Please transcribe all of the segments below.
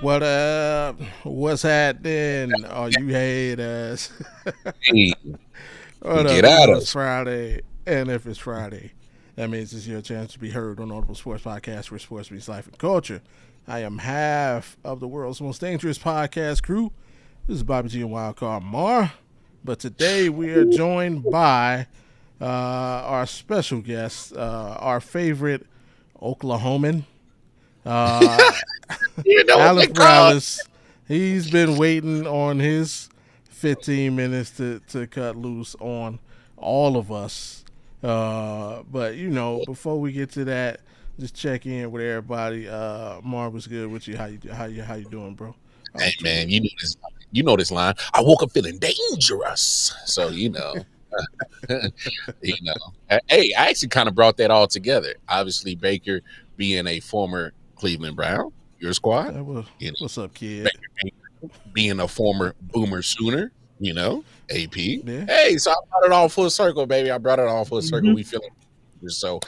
What up? What's happening? All you haters. Hey, What get up? You at know it's us. Friday, and if it's Friday, that means it's your chance to be heard on Audible Sports Podcast, where sports meets life and culture. I am half of the world's most dangerous podcast crew. This is Bobby G and Wildcard Mar, but today we are joined by our special guest, our favorite Oklahoman, uh, You know what they Alan call it? Paralez. He's been waiting on his 15 minutes to cut loose on all of us. But before we get to that, just check in with everybody. Marv was good with you. How you doing, bro? Hey Talk to man, us. you know this line. I woke up feeling dangerous. So you know. Hey, I actually kind of brought that all together. Obviously, Baker being a former Cleveland Brown, your squad. You know, What's up, kid? Baker being a former Boomer Sooner. AP. Yeah. Hey, so I brought it all full circle, baby. I brought it all full circle. Mhm. We feeling so.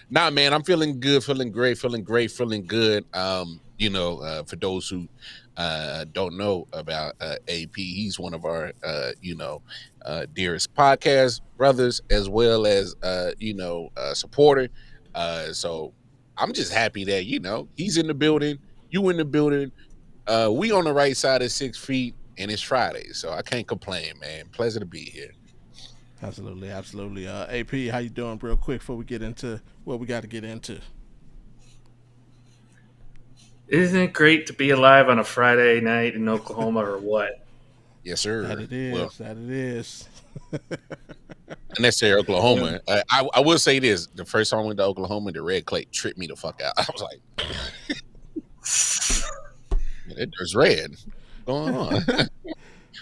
Nah, man, I'm feeling good, feeling great, feeling great, feeling good. For those who don't know about AP, he's one of our dearest podcast brothers, as well as supporter. So I'm just happy that he's in the building, you in the building. We on the right side of 6 feet, and it's Friday, so I can't complain, man. Pleasure to be here. Absolutely, absolutely. AP, how you doing? Real quick before we get into what we got to get into. Isn't it great to be alive on a Friday night in Oklahoma or what? Yes, That sir. it Well, is. That it is. necessarily Yeah. Oklahoma. I will say this: the first time I went to Oklahoma, the red clay tripped me the fuck out. I was like, "There's red. What's going on?"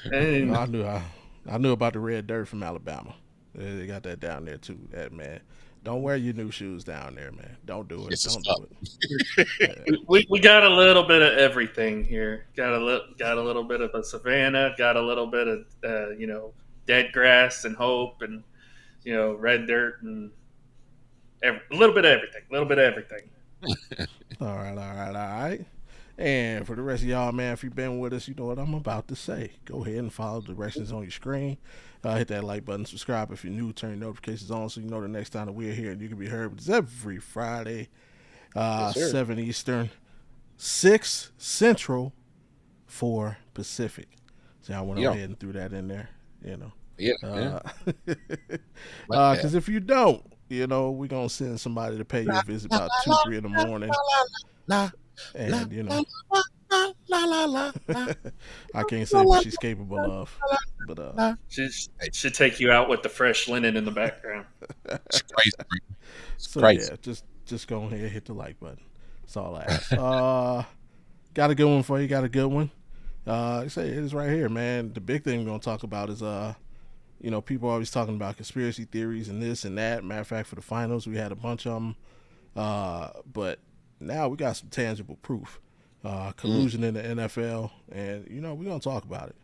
No, And I knew about the red dirt from Alabama. They got that down there too. That man, don't wear your new shoes down there, man. Don't do it. It's Don't just do up. it. Yeah. we got a little bit of everything here. Got a little bit of a savannah. Got a little bit of dead grass and hope, and red dirt and a little bit of everything. A little bit of everything. All right, all right, all right. And for the rest of y'all, man, if you've been with us, you know what I'm about to say. Go ahead and follow the directions on your screen. Hit that like button, subscribe if you're new, turn notifications on so you know the next time that we're here and you can be heard. It's every Friday, Yes, sir. 7 Eastern, 6 Central, 4 Pacific. So I went Yeah, ahead and threw that in there, you know. yeah, yeah. Like that. Because if you don't, we're going to send somebody to pay you a visit about 2, 3 in the morning. La la And, la la la la la la I can't say what she's capable of. But, la. She Hey, should take you out with the fresh linen in the background. it's crazy. It's so crazy. yeah, just go ahead and hit the like button. That's all I ask. Got a good one for you. Got a good one. Like I say it's right here, man. The big thing we're gonna talk about is people always talking about conspiracy theories and this and that. Matter of fact, for the finals, we had a bunch of them. But now we got some tangible proof. Mm, Collusion in the NFL, and we're gonna talk about it.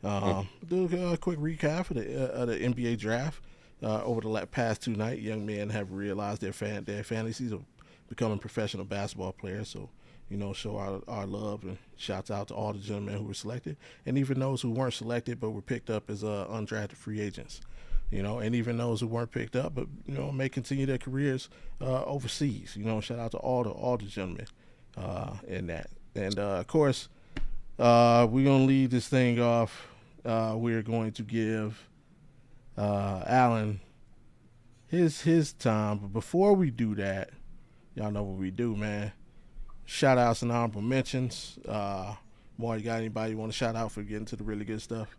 mm. Do a quick recap of the NBA draft. Over the past 2 nights, young men have realized their fantasies of becoming professional basketball players. So, show our love and shouts out to all the gentlemen who were selected, and even those who weren't selected but were picked up as undrafted free agents. And even those who weren't picked up, but may continue their careers overseas. Shout out to all the gentlemen in that. And of course, we're gonna lead this thing off. We're going to give Alan his time. But before we do that, y'all know what we do, man. Shout outs and honorable mentions. More, you got anybody you want to shout out for getting to the really good stuff?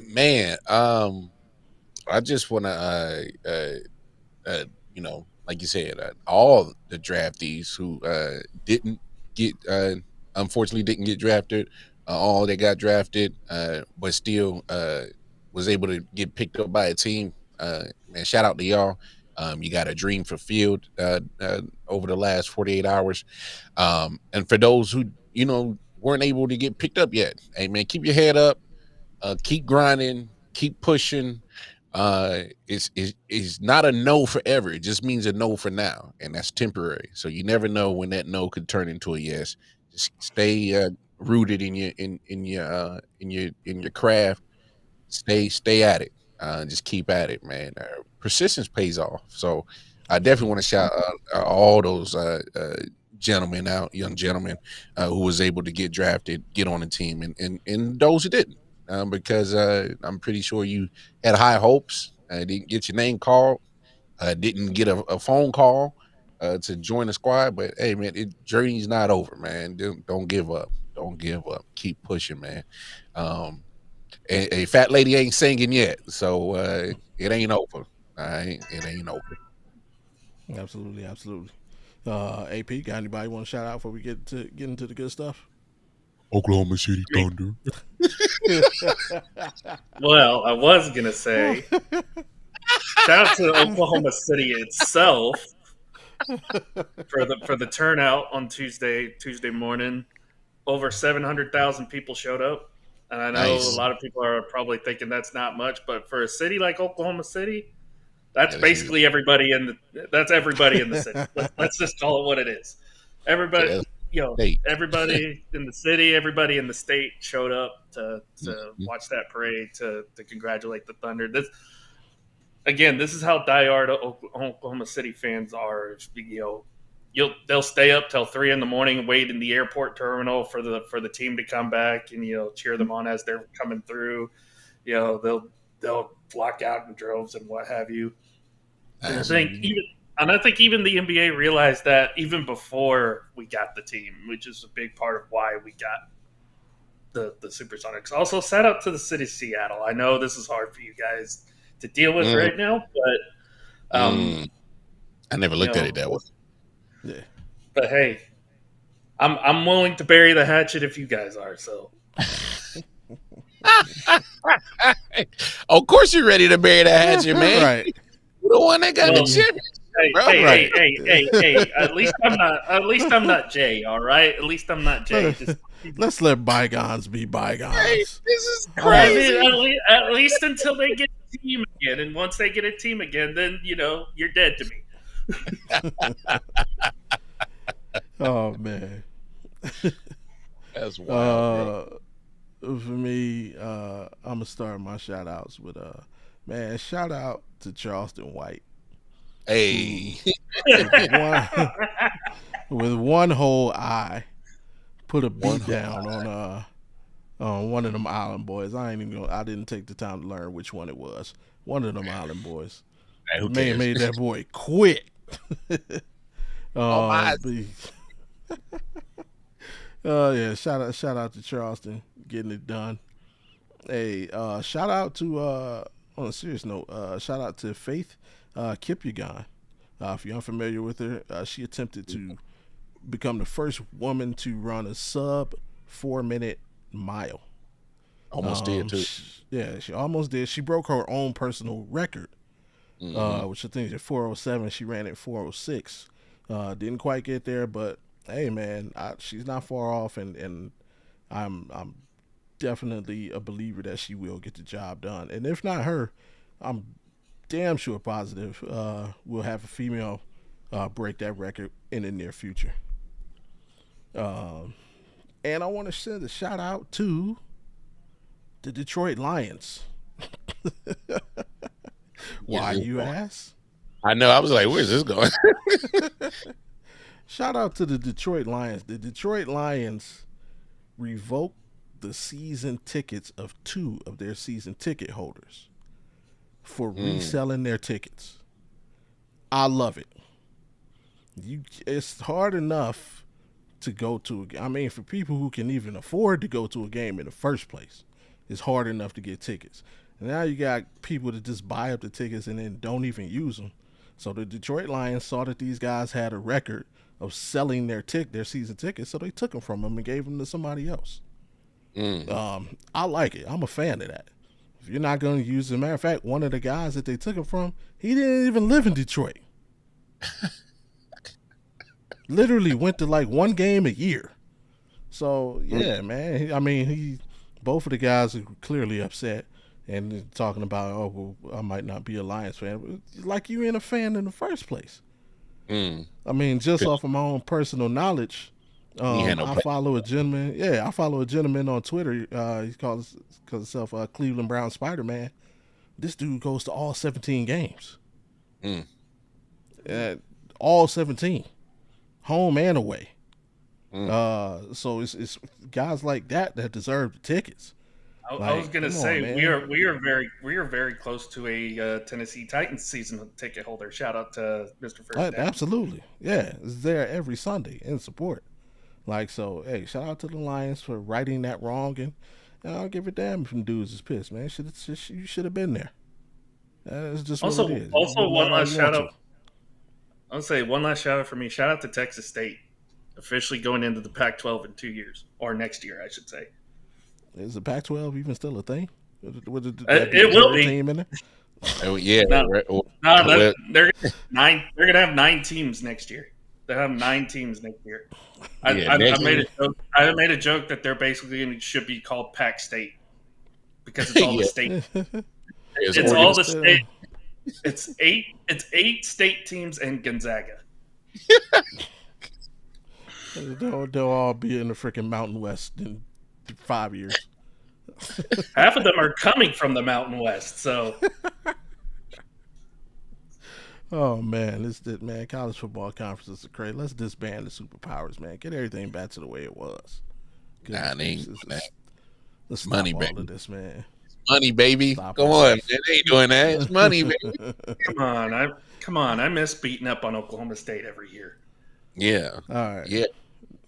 Man, I just want to, like you said, all the draftees who didn't get, unfortunately, didn't get drafted, all that got drafted, but still was able to get picked up by a team. Man, shout out to y'all. You got a dream fulfilled over the last 48 hours. And for those who, weren't able to get picked up yet, hey, man, keep your head up, keep grinding, keep pushing. It's not a no forever. It just means a no for now, and that's temporary. So you never know when that no could turn into a yes. Just stay rooted in your craft. Stay at it. Just keep at it, man. Persistence pays off. So I definitely want to shout out all those gentlemen out, young gentlemen who was able to get drafted, get on the team, and those who didn't, because I'm pretty sure you had high hopes. Didn't get your name called, didn't get a phone call to join the squad. But hey, man, journey's not over, man. Don't give up. Don't give up. Keep pushing, man. A fat lady ain't singing yet, so it ain't over. All right, it ain't over. Absolutely, absolutely. AP, got anybody want to shout out before we get into the good stuff? Oklahoma City Thunder. Well, I was gonna say, shout out to Oklahoma City itself for the turnout on Tuesday morning. Over 700,000 people showed up, and I know Nice. a lot of people are probably thinking that's not much, but for a city like Oklahoma City, that's basically everybody in the city. Let's just call it what it is. Everybody, everybody in the city, everybody in the state showed up to watch that parade, to congratulate the Thunder. This is how diehard Oklahoma City fans are. They'll stay up till 3 a.m, wait in the airport terminal for the team to come back, and cheer them on as they're coming through. They'll flock out in droves and what have you. And I think even the NBA realized that even before we got the team, which is a big part of why we got the Supersonics. Also, shout out to the city of Seattle. I know this is hard for you guys to deal with right now, but I never looked at it that way. Yeah. But hey, I'm willing to bury the hatchet if you guys are. So, of course you're ready to bury the hatchet, man. Right. You're the one that got the chip. Hey! At least I'm not Jay. All right. At least I'm not Jay. Let's let bygones be bygones. Hey, this is crazy. At least until they get a team again, and once they get a team again, then you're dead to me. Oh man. That's wild. For me, I'm gonna start my shout outs with man, shout out to Charleston White. Hey. With one whole eye, put a beat down on one of them Island boys. I didn't take the time to learn which one it was. One of them Island boys. Hey, Man made that boy quit. Yeah, shout out to Charleston getting it done. Hey, shout out to on a serious note, shout out to Faith Kipyegon. If you're unfamiliar with her, she attempted to become the first woman to run a sub 4-minute mile. Almost did too. She almost did. She broke her own personal record, which I think is 4:07. She ran at 4:06. Didn't quite get there, but hey, man, she's not far off, and I'm definitely a believer that she will get the job done. And if not her, I'm damn sure positive we'll have a female break that record in the near future. And I want to send a shout out to the Detroit Lions. Why, you ask? I know. I was like, where's this going? Shout out to the Detroit Lions. The Detroit Lions revoked the season tickets of 2 of their season ticket holders for reselling their tickets. I love it. It's hard enough to go to for people who can even afford to go to a game in the first place, it's hard enough to get tickets. And now you got people that just buy up the tickets and then don't even use them. So the Detroit Lions saw that these guys had a record of selling their season tickets, so they took them from them and gave them to somebody else. I like it. I'm a fan of that. If you're not going to use it, as a matter of fact, one of the guys that they took him from, he didn't even live in Detroit. Literally went to like one game a year. So yeah, man. Both of the guys are clearly upset and talking about, oh, well, I might not be a Lions fan, but like you ain't a fan in the first place. Just off of my own personal knowledge, He had no I play. follow a gentleman. Yeah, I follow a gentleman on Twitter. He calls himself Cleveland Brown Spider Man. This dude goes to all 17 games. Mm, Uh, all 17, home and away. mm. So it's guys like that deserve the tickets. I was Like, gonna come on, say man. we are very close to a Tennessee Titans season ticket holder. Shout out to Mr. First Down. Absolutely, yeah. It's there every Sunday in support. Like, so, hey, shout out to the Lions for righting that wrong, and I don't give a damn if them dudes is pissed, man. You should have been there. That's just what it is. You can Also be one mad all last you shout want to. out. I'll say one last shout out for me. Shout out to Texas State, officially going into the Pac-12 in 2 years or next year, I should say. Is the Pac-12 even still a thing? Would that be a It will third be. team in there? Oh, yeah. No, Well, they're nine. They're gonna have 9 teams next year. They have 9 teams next year. yeah, I next made year. a joke. I made a joke that they're basically should be called Pac State because it's all the Yeah, state. it's It's Oregon all the State. state. It's eight. It's 8 state teams and Gonzaga. They'll all be in the freaking Mountain West in 5 years. Half of them are coming from the Mountain West. So Oh man, man. College football conferences are crazy. Let's disband the superpowers, man. Get everything back to the way it was. Nah, Goodness they ain't gracious. doing that. Let's stop Money, all baby. of this, man. Money, baby. Stop Come all on, this. man. They ain't doing that. It's money, baby. come on. I miss beating up on Oklahoma State every year. Yeah. All right. Yeah.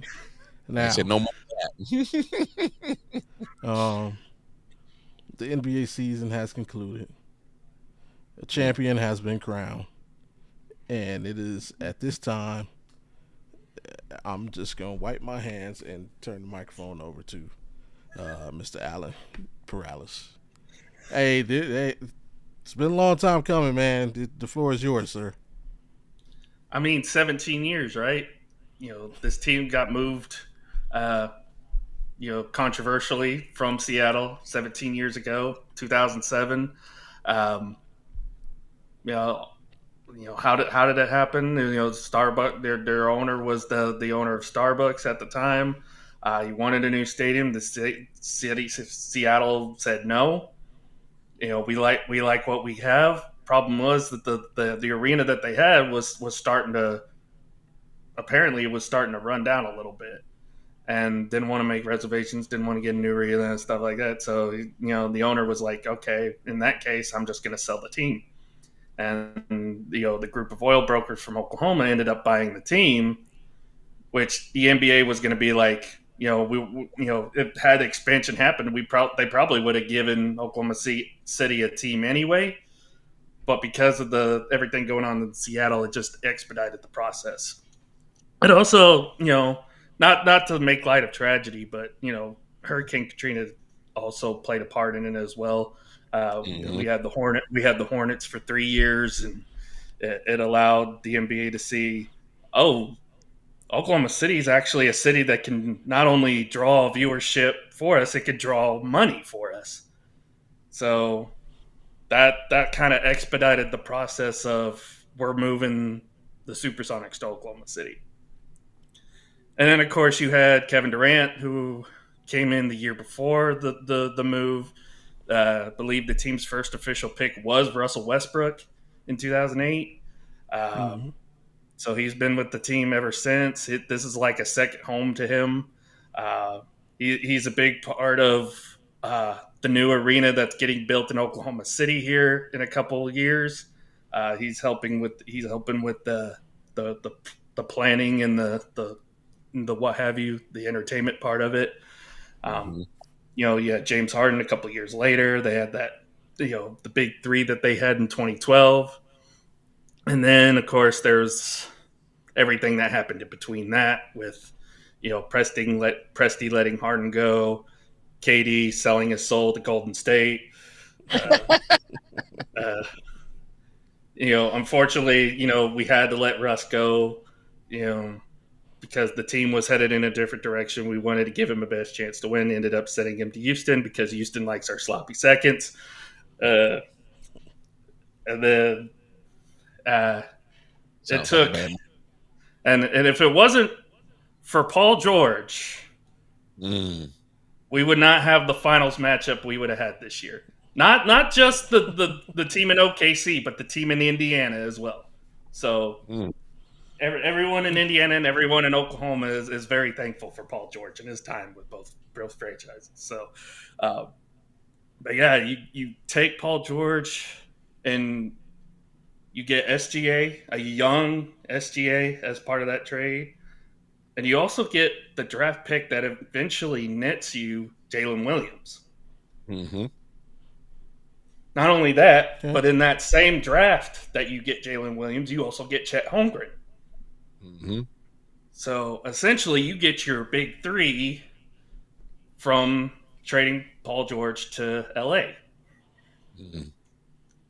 I Now, said no more of that. the NBA season has concluded. A champion has been crowned, and it is at this time. I'm just gonna wipe my hands and turn the microphone over to Mr. Allen Paralez. Hey, it's been a long time coming, man. The floor is yours, sir. I mean, 17 years, right? This team got moved, controversially from Seattle 17 years ago, 2007. Um, how did it happen? Starbucks, their owner was the owner of Starbucks at the time. He wanted a new stadium. The city Seattle said no. We like what we have. Problem was that the arena that they had was starting to run down a little bit, and didn't want to make reservations, didn't want to get a new arena and stuff like that. So the owner was like, okay, in that case, I'm just going to sell the team. And the group of oil brokers from Oklahoma ended up buying the team, which the NBA was going to be like, if had expansion happened, they probably would have given Oklahoma City a team anyway. But because of everything going on in Seattle, it just expedited the process. And also, not to make light of tragedy, but Hurricane Katrina also played a part in it as well. We had the Hornets for 3 years, and it allowed the NBA to see, Oklahoma City is actually a city that can not only draw viewership for us, it could draw money for us. So that kind of expedited the process of we're moving the Supersonics to Oklahoma City. And then, of course, you had Kevin Durant, who came in the year before the move. I believe the team's first official pick was Russell Westbrook in 2008. So he's been with the team ever since. This is like a second home to him. He's a big part of the new arena that's getting built in Oklahoma City here in a couple of years. He's helping with the planning and the what have you, the entertainment part of it. James Harden a couple of years later. They had that, the big three that they had in 2012. And then, of course, there's everything that happened in between that with, Presti letting Harden go, KD selling his soul to Golden State. Unfortunately, we had to let Russ go, because the team was headed in a different direction. We wanted to give him a best chance to win. Ended up sending him to Houston because Houston likes our sloppy seconds. And then it took, and if it wasn't for Paul George, we would not have the finals matchup we would have had this year. Not just the team in OKC, but the team in Indiana as well. So everyone in Indiana and everyone in Oklahoma is very thankful for Paul George and his time with both franchises. So, but yeah, you take Paul George and you get SGA, a young SGA, as part of that trade. And you also get the draft pick that eventually nets you Jalen Williams. Mm-hmm. Not only that, but in that same draft that you get Jalen Williams, you also get Chet Holmgren. Mm-hmm. So essentially, you get your big three from trading Paul George to LA. Mm-hmm.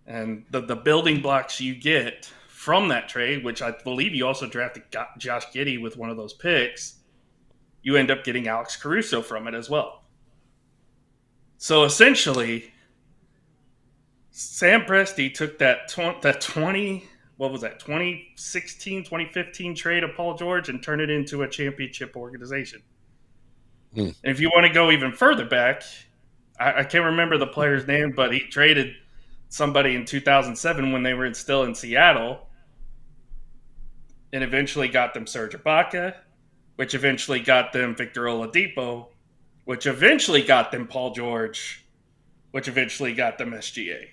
And the building blocks you get from that trade, which I believe you also drafted Josh Giddey with one of those picks, you end up getting Alex Caruso from it as well. So essentially, Sam Presti took that 2016, 2015 trade of Paul George and turned it into a championship organization. And if you want to go even further back, I can't remember the player's name, but he traded somebody in 2007 when they were still in Seattle and eventually got them Serge Ibaka, which eventually got them Victor Oladipo, which eventually got them Paul George, which eventually got them SGA.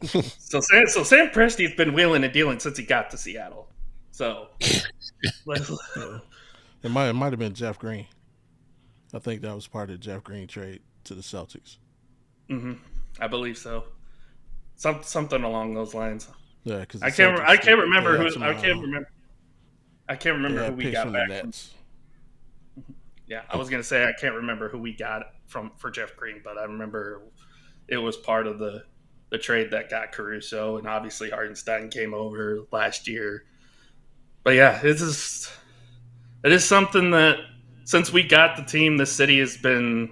So Sam Presti's been wheeling and dealing since he got to Seattle. So it might have been Jeff Green. I think that was part of the Jeff Green trade to the Celtics. Mm-hmm. I believe so. Something along those lines. Yeah, because I can't remember who we got back from. Yeah, I was gonna say I can't remember who we got for Jeff Green, but I remember it was part of the trade that got Caruso, and obviously Hardenstein came over last year. But yeah, it is something that since we got the team, the city has been.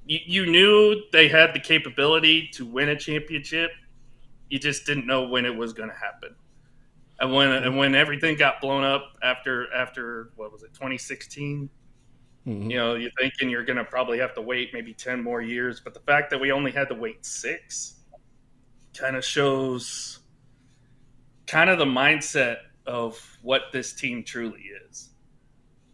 You knew they had the capability to win a championship. You just didn't know when it was going to happen. And when everything got blown up after what was it, 2016? Mm-hmm. You know, you're thinking you're going to probably have to wait maybe 10 more years. But the fact that we only had to wait 6 kind of shows kind of the mindset of what this team truly is.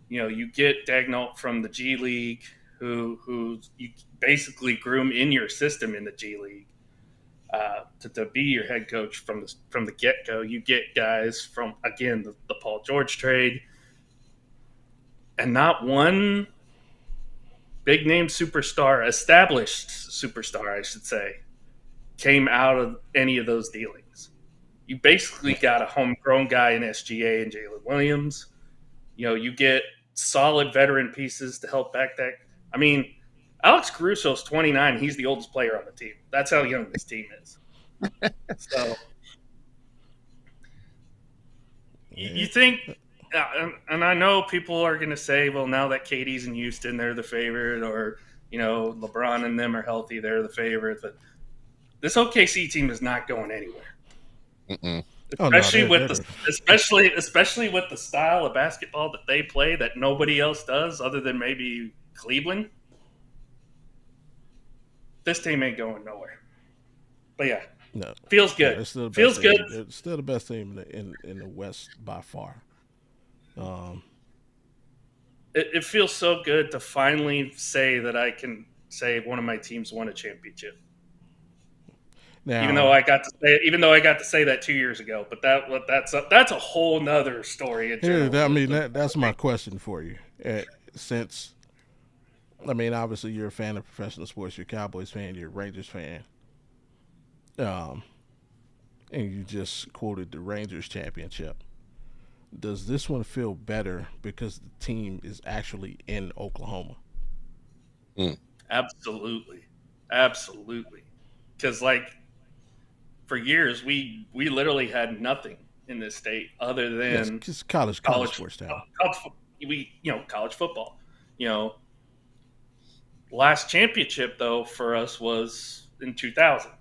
You know, you get Daigneault from the G League, who you basically groom in your system in the G League to be your head coach from the get-go. You get guys from, again, the Paul George trade, and not one big-name superstar, established superstar, I should say, came out of any of those dealings. You basically got a homegrown guy in SGA and Jalen Williams. You know, you get solid veteran pieces to help back that. I mean, Alex Caruso's 29. He's the oldest player on the team. That's how young this team is. So you think, and I know people are going to say, well, now that KD's in Houston, they're the favorite, or, you know, LeBron and them are healthy, they're the favorite. But this OKC team is not going anywhere. Mm-mm. Especially with the style of basketball that they play that nobody else does other than maybe Cleveland. This team ain't going nowhere. But yeah, no, feels good. Yeah, feels good. It's still the best team in the West by far. It feels so good to finally say that I can say one of my teams won a championship. Now, even though I got to say that 2 years ago, but that's a whole nother story. That's my question for you. Since, I mean, obviously you're a fan of professional sports, you're a Cowboys fan, you're a Rangers fan, and you just quoted the Rangers championship. Does this one feel better because the team is actually in Oklahoma? Absolutely. Because for years, we literally had nothing in this state other than just college sports town. College football. You know, last championship though for us was in 2000,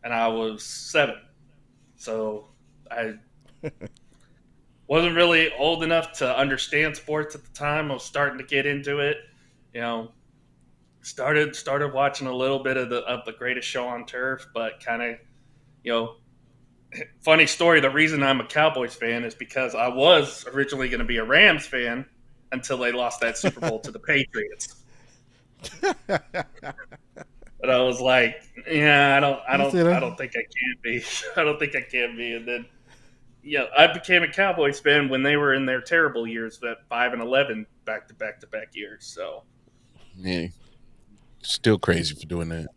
and I was 7. So wasn't really old enough to understand sports at the time. I was starting to get into it. You know, started watching a little bit of the Greatest Show on Turf, but kind of, you know, funny story. The reason I'm a Cowboys fan is because I was originally going to be a Rams fan until they lost that Super Bowl to the Patriots. But I was like, yeah, I don't think I can be. I don't think I can be. And then, yeah, I became a Cowboys fan when they were in their terrible years, that 5-11 back to back to back years. So Yeah, still crazy for doing that.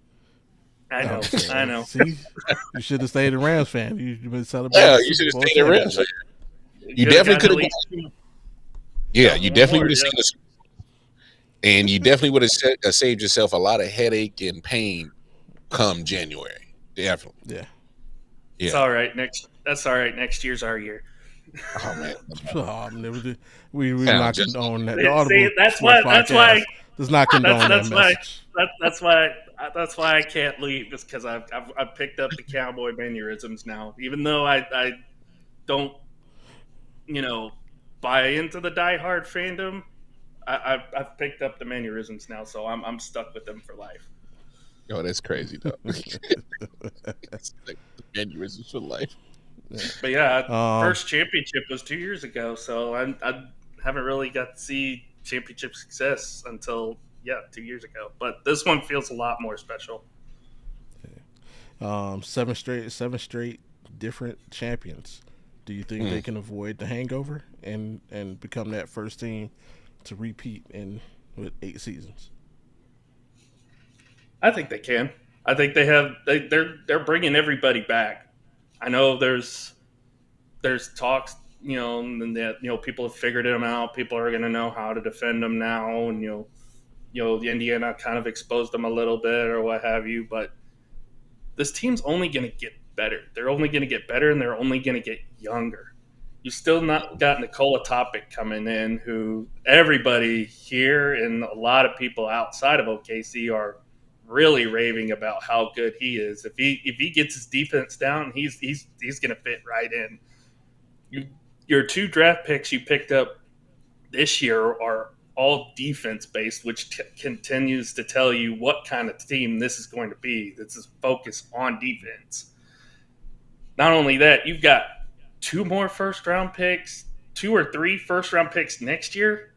I know, I know. See, you should have stayed a Rams fan. You've been celebrating Yeah, the you should Super have Bowl stayed at Rams. championship. You definitely could have. Yeah, you one definitely more, would have yeah. seen this, and you definitely would have saved yourself a lot of headache and pain come January. Definitely. Yeah. It's Yeah. all right. That's all right. Next year's our year. Oh man. We're Yeah, not just- condoning that. See, The Audible that's Sports why- that's Podcast why- does not condone that's that why- message. That's why I can't leave, just because I've picked up the cowboy mannerisms now. Even though I don't, buy into the diehard fandom, I've picked up the mannerisms now, so I'm stuck with them for life. Oh, that's crazy though. It's like the mannerisms for life. But yeah, first championship was 2 years ago, so I haven't really got to see championship success until 2 years ago. But this one feels a lot more special. Seven straight different champions. Do you think they can avoid the hangover and become that first team to repeat with 8 seasons? I think they can. I think they have. They're bringing everybody back. I know there's talks, and that people have figured them out. People are going to know how to defend them now, and the Indiana kind of exposed them a little bit or what have you. But this team's only going to get better. They're only going to get better, and they're only going to get younger. You still not got Nikola Topic coming in, who everybody here and a lot of people outside of OKC are really raving about how good he is. If he gets his defense down, he's going to fit right in. Your 2 draft picks you picked up this year are all defense based, which continues to tell you what kind of team this is going to be. This is focused on defense. Not only that, you've got 2 more first round picks, 2 or 3 first round picks next year,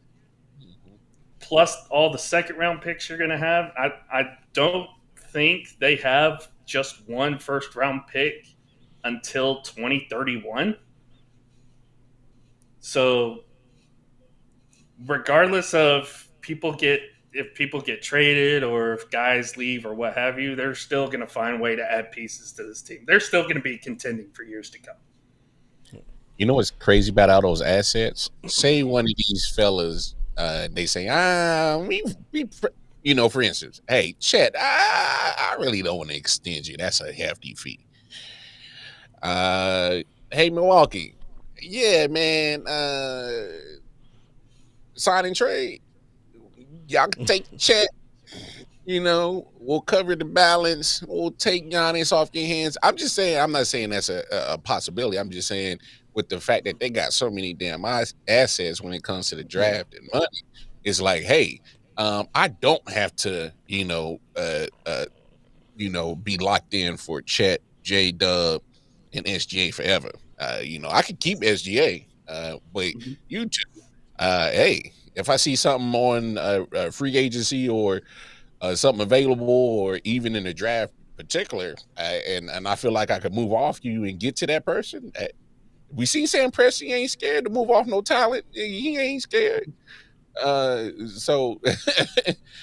plus all the second round picks you're going to have. I don't think they have just 1 first round pick until 2031. So regardless of if people get traded or if guys leave or what have you, they're still going to find a way to add pieces to this team. They're still going to be contending for years to come. You know what's crazy about all those assets? Say one of these fellas, they say, for instance, hey, Chet, I really don't want to extend you. That's a hefty fee. Hey, Milwaukee, yeah, man, sign and trade. Y'all can take Chet. We'll cover the balance. We'll take Giannis off your hands. I'm just saying, I'm not saying that's a possibility. I'm just saying with the fact that they got so many damn assets when it comes to the draft and money, it's like, hey, I don't have to, be locked in for Chet, J-Dub, and SGA forever. I could keep SGA, but you two, hey, if I see something on free agency or something available or even in the draft particular, and I feel like I could move off you and get to that person. We see Sam Presti ain't scared to move off no talent. He ain't scared. So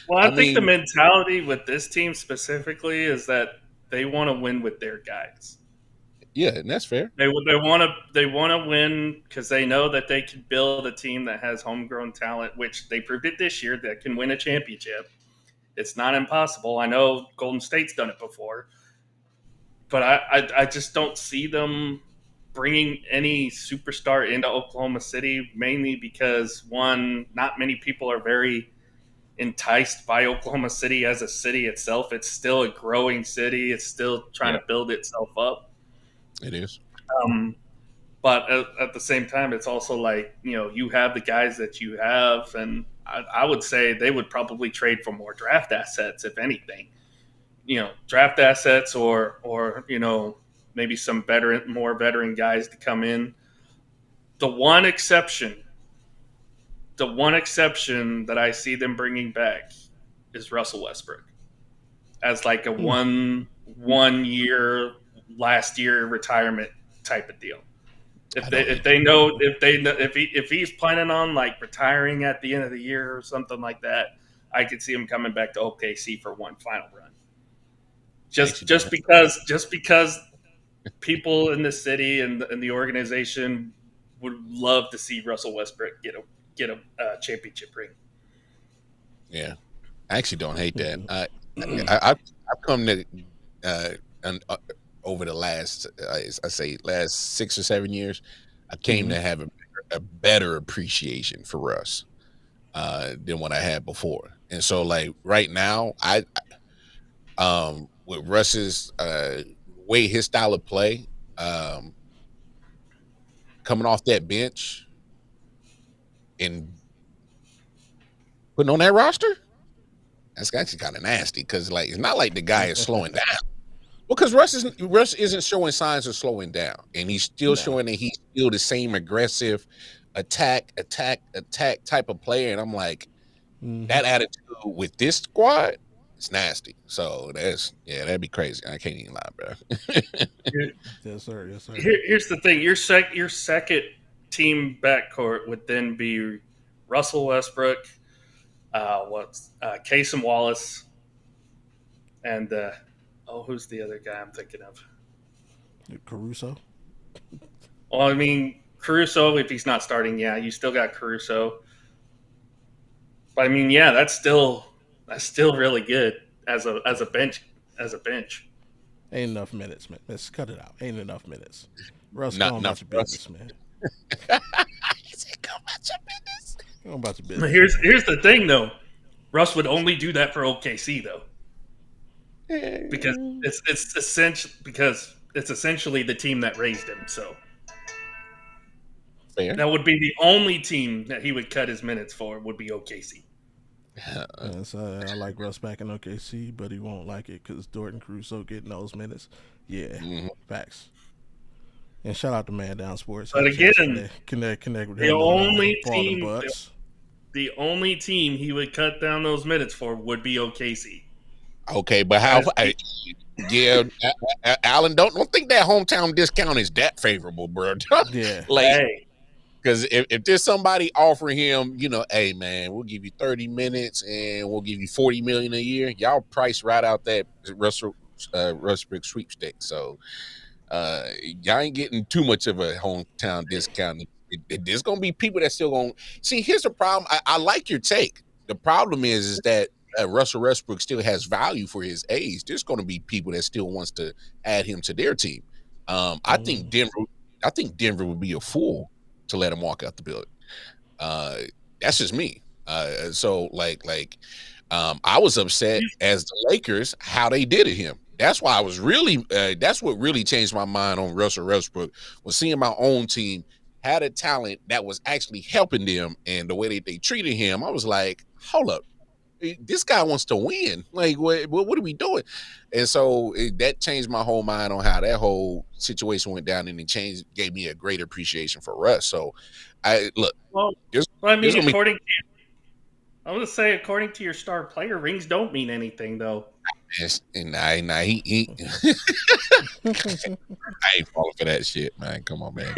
well, I think the mentality with this team specifically is that they want to win with their guys. Yeah, and that's fair. They want to win because they know that they can build a team that has homegrown talent, which they proved it this year, that can win a championship. It's not impossible. I know Golden State's done it before, but I just don't see them bringing any superstar into Oklahoma City, mainly because, one, not many people are very enticed by Oklahoma City as a city itself. It's still a growing city. It's still trying to build itself up. It is. But at the same time, it's also like, you have the guys that you have, and I would say they would probably trade for more draft assets, if anything. Draft assets, or maybe some more veteran guys to come in. The one exception, that I see them bringing back is Russell Westbrook as like a Hmm. one year, last year retirement type of deal. I If they don't if hate they know if he's planning on like retiring at the end of the year or something like that, I could see him coming back to OKC for one final run. I Just actually don't just hate because just because people in the city and the organization would love to see Russell Westbrook get a championship ring. Yeah, I actually don't hate that. Hmm. I've come to uh, and over the last I say last 6 or 7 years, I came Hmm. to have a better appreciation for Russ than what I had before. And so like right now, I with Russ's way his style of play, um, coming off that bench and putting on that roster, that's actually kind of nasty because like it's not like the guy is slowing down. Well, because Russ isn't showing signs of slowing down, and he's still No. showing that he's still the same aggressive attack type of player. And I'm like, Hmm. that attitude with this squad, it's nasty. So that'd be crazy. I can't even lie, bro. Yes, sir. Yes, sir. Here's the thing: your second team backcourt would then be Russell Westbrook, Casey Wallace, and who's the other guy I'm thinking of? Caruso. Well, I mean Caruso. If he's not starting, yeah, you still got Caruso. But I mean, yeah, that's still really good as a bench. Ain't enough minutes, man. Let's cut it out. Ain't enough minutes. Russ, go on Not about for your Russ. business, man. He said, "Come on, your business." Go on about your business, Here's man. here's the thing, though. Russ would only do that for OKC, though, because it's essentially the team that raised him. So Fair. that would be the only team that he would cut his minutes for, would be OKC. Yes, I like Russ back in OKC, but he won't like it because Dorton Caruso getting those minutes. Yeah, Mhm. facts. And shout out to Man Down Sports. Had But a chance to again, connect with the him only for all the team, Bucks. the only team he would cut down those minutes for would be OKC. Okay, but how? As he, Yeah, Alan, don't think that hometown discount is that favorable, bro. Yeah. Like, hey, because if there's somebody offering him, hey man, we'll give you 30 minutes and we'll give you 40 million a year, y'all price right out that Russell sweepstakes. So y'all ain't getting too much of a hometown discount. There's gonna be people that still gonna see. Here's the problem. I like your take. The problem is that Russell Westbrook still has value for his age. There's gonna be people that still wants to add him to their team. I think Mm. Denver. I think Denver would be a fool to let him walk out the building. Uh, that's just me. I was upset as the Lakers how they did it him. That's why I was really. That's what really changed my mind on Russell Westbrook was seeing my own team had a talent that was actually helping them, and the way that they treated him, I was like, hold up, this guy wants to win. Like, what are we doing? And so that changed my whole mind on how that whole situation went down, and gave me a great appreciation for Russ. So, I look, well, there's I mean, there's gonna be I would say, according to your star player, rings don't mean anything, though. and he I ain't falling for that shit, man. Come on, man.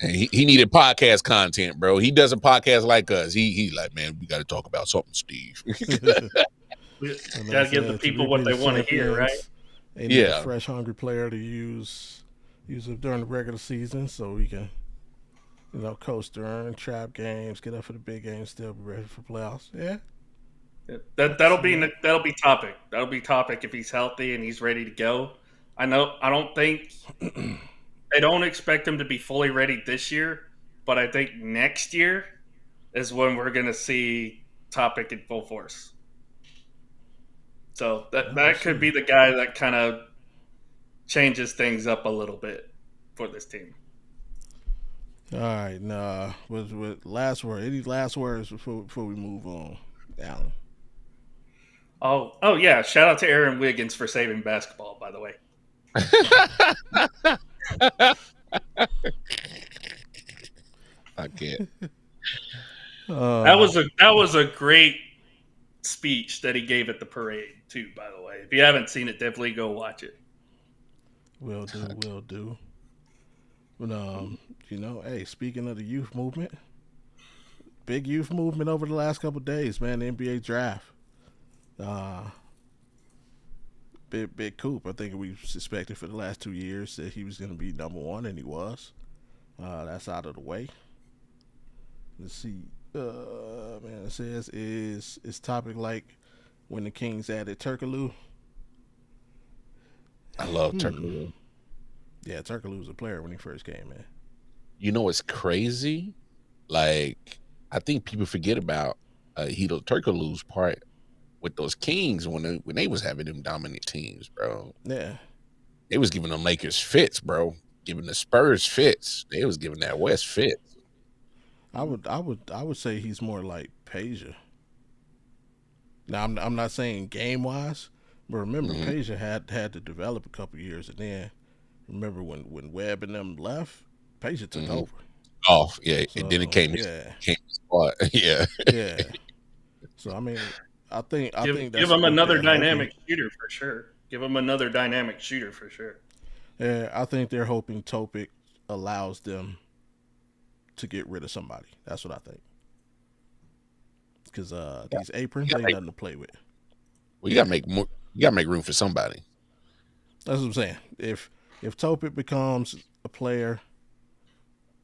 And he needed podcast content, bro. He doesn't podcast like us. He's like, man, we got to talk about something, Steve. We And got I to give the said to people what they repeat want to hear, right? champions, they need a Yeah. fresh, hungry player to use it during the regular season, so we can coast during trap games, get up for the big games, still be ready for playoffs. Yeah, I That can that'll see be that. that'll be topic. That'll be topic if he's healthy and he's ready to go. I know. I don't think I don't expect him to be fully ready this year, but I think next year is when we're going to see topic in full force. So that Yeah, we'll that could see. be the guy that kind of changes things up a little bit for this team. All right, nah. With last word? Any last words before we move on, Alan? Oh yeah! Shout out to Aaron Wiggins for saving basketball. By the way, I can't. Uh, that was a great speech that he gave at the parade too. By the way, if you haven't seen it, definitely go watch it. will do, will do. But hey, speaking of the youth movement, big youth movement over the last couple of days, man. The NBA draft. Uh, big Coop. I think we suspected for the last 2 years that he was going to be number one, and he was. That's out of the way. Let's see. Man, it says is topic like when the Kings added Turkaloo. I love Hmm. Turkey. Yeah, Turkaloo was a player when he first came, man. You know what's crazy? Like, I think people forget about Hito Turkoglu's part with those Kings when they was having them dominant teams, bro. Yeah, They was giving them Lakers fits, bro. Giving the Spurs fits. They was giving that West fits. I would say he's more like Peja. Now I'm not saying game wise, but remember Hmm. Peja had to develop a couple years, and then remember when Webb and them left, Peja took Hmm. over. Oh yeah, and then it So yeah, came his spot. Yeah, yeah. So I mean, I think Give that's him what another they're hoping. dynamic shooter for sure. Give him another dynamic shooter for sure. Yeah, I think they're hoping Topic allows them to get rid of somebody. That's what I think. Because these you aprons gotta ain't make nothing to play with. well, you gotta make more. You gotta make room for somebody. That's what I'm saying. If Topic becomes a player,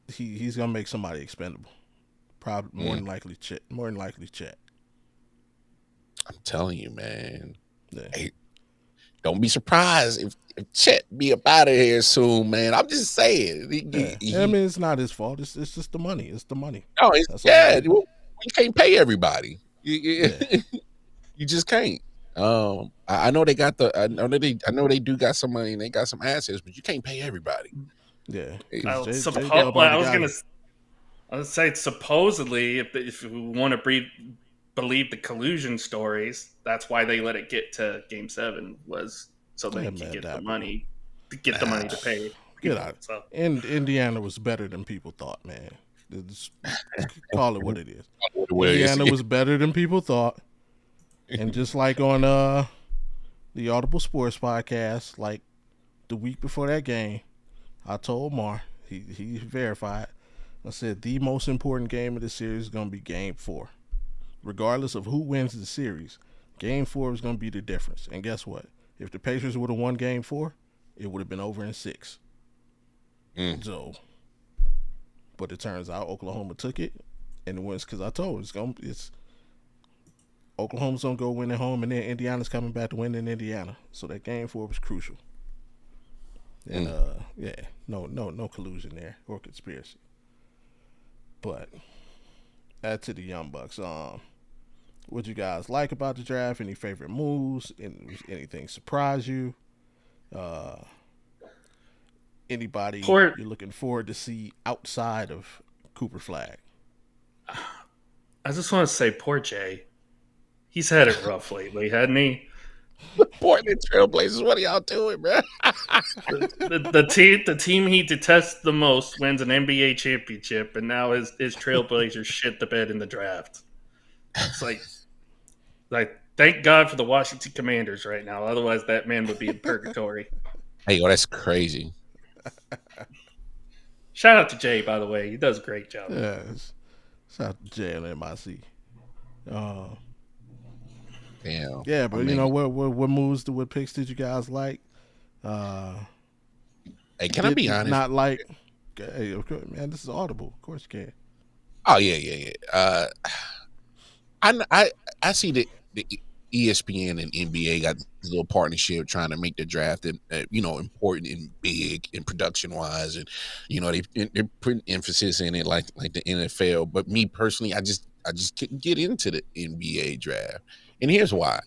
he's gonna make somebody expendable. Probably more Mm, than likely Chet. More than likely Chet. I'm telling you, man. Yeah. Hey, don't be surprised if Chet be up out of here soon, man. I'm just saying. Yeah. I mean, it's not his fault. It's just the money. It's the money. No, That's all it yeah. is. Well, you can't pay everybody. Yeah. You just can't. I know they got the. I know they do got some money and they got some assets, but you can't pay everybody. Yeah. Hey, Because J Dub already got him. I was say supposedly if we want to believe the collusion stories, that's why they let it get to Game 7 was so they Yeah, could man, get the that money to pay get people. out. So And Indiana was better than people thought, man. Just call it what it is. well, Indiana was better than people thought. And just like on the Audible Sports podcast, like the week before that game, I told Mar, he verified. I said the most important game of the series is gonna be game 4. Regardless of who wins the series, game 4 is gonna be the difference. And guess what? If the Pacers would have won game 4, it would have been over in 6. mm, So but it turns out Oklahoma took it and it wins because I told it's Oklahoma's gonna go win at home, and then Indiana's coming back to win in Indiana. So that game 4 was crucial. And mm. yeah, no collusion there or conspiracy. But add to the Young Bucks. What you guys like about the draft? Any favorite moves? Anything surprise you? Uh, anybody poor. you're looking forward to see outside of Cooper Flag? I just want to say, poor Jay. He's had it rough lately, hadn't he? Portland Trailblazers, what are y'all doing, man? The team he detests the most wins an NBA championship, and now his Trailblazers shit the bed in the draft. It's like thank God for the Washington Commanders right now. Otherwise, that man would be in purgatory. Hey, that's crazy. Shout out to Jay, by the way. He does a great job. Yeah, shout out to JLMIC. Uh, Damn. yeah, I but mean, what moves, what picks did you guys like? Uh, hey, can I be did honest? not like. Hey, of course, man, this is Audible. Of course you can. Oh yeah. I see that the ESPN and NBA got this little partnership trying to make the draft and important and big and production wise, and they're putting emphasis in it like the NFL. But me personally, I just couldn't get into the NBA draft, and here's why: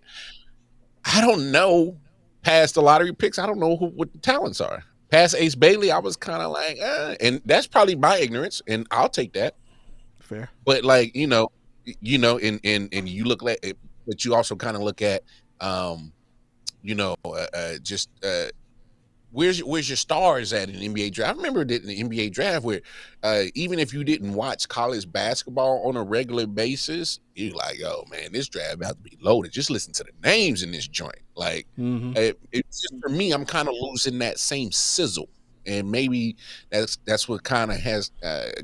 I don't know past the lottery picks. I don't know what the talents are past Ace Bailey, I was kind of like, and that's probably my ignorance, and I'll take that. Fair. But like, and you look at it, but you also kind of look at, just where's your stars at in the NBA draft? I remember that in the NBA draft where even if you didn't watch college basketball on a regular basis, you're like, oh man, this draft about to be loaded. Just listen to the names in this joint. Like, it's just for me, I'm kind of losing that same sizzle. And maybe that's what kind of has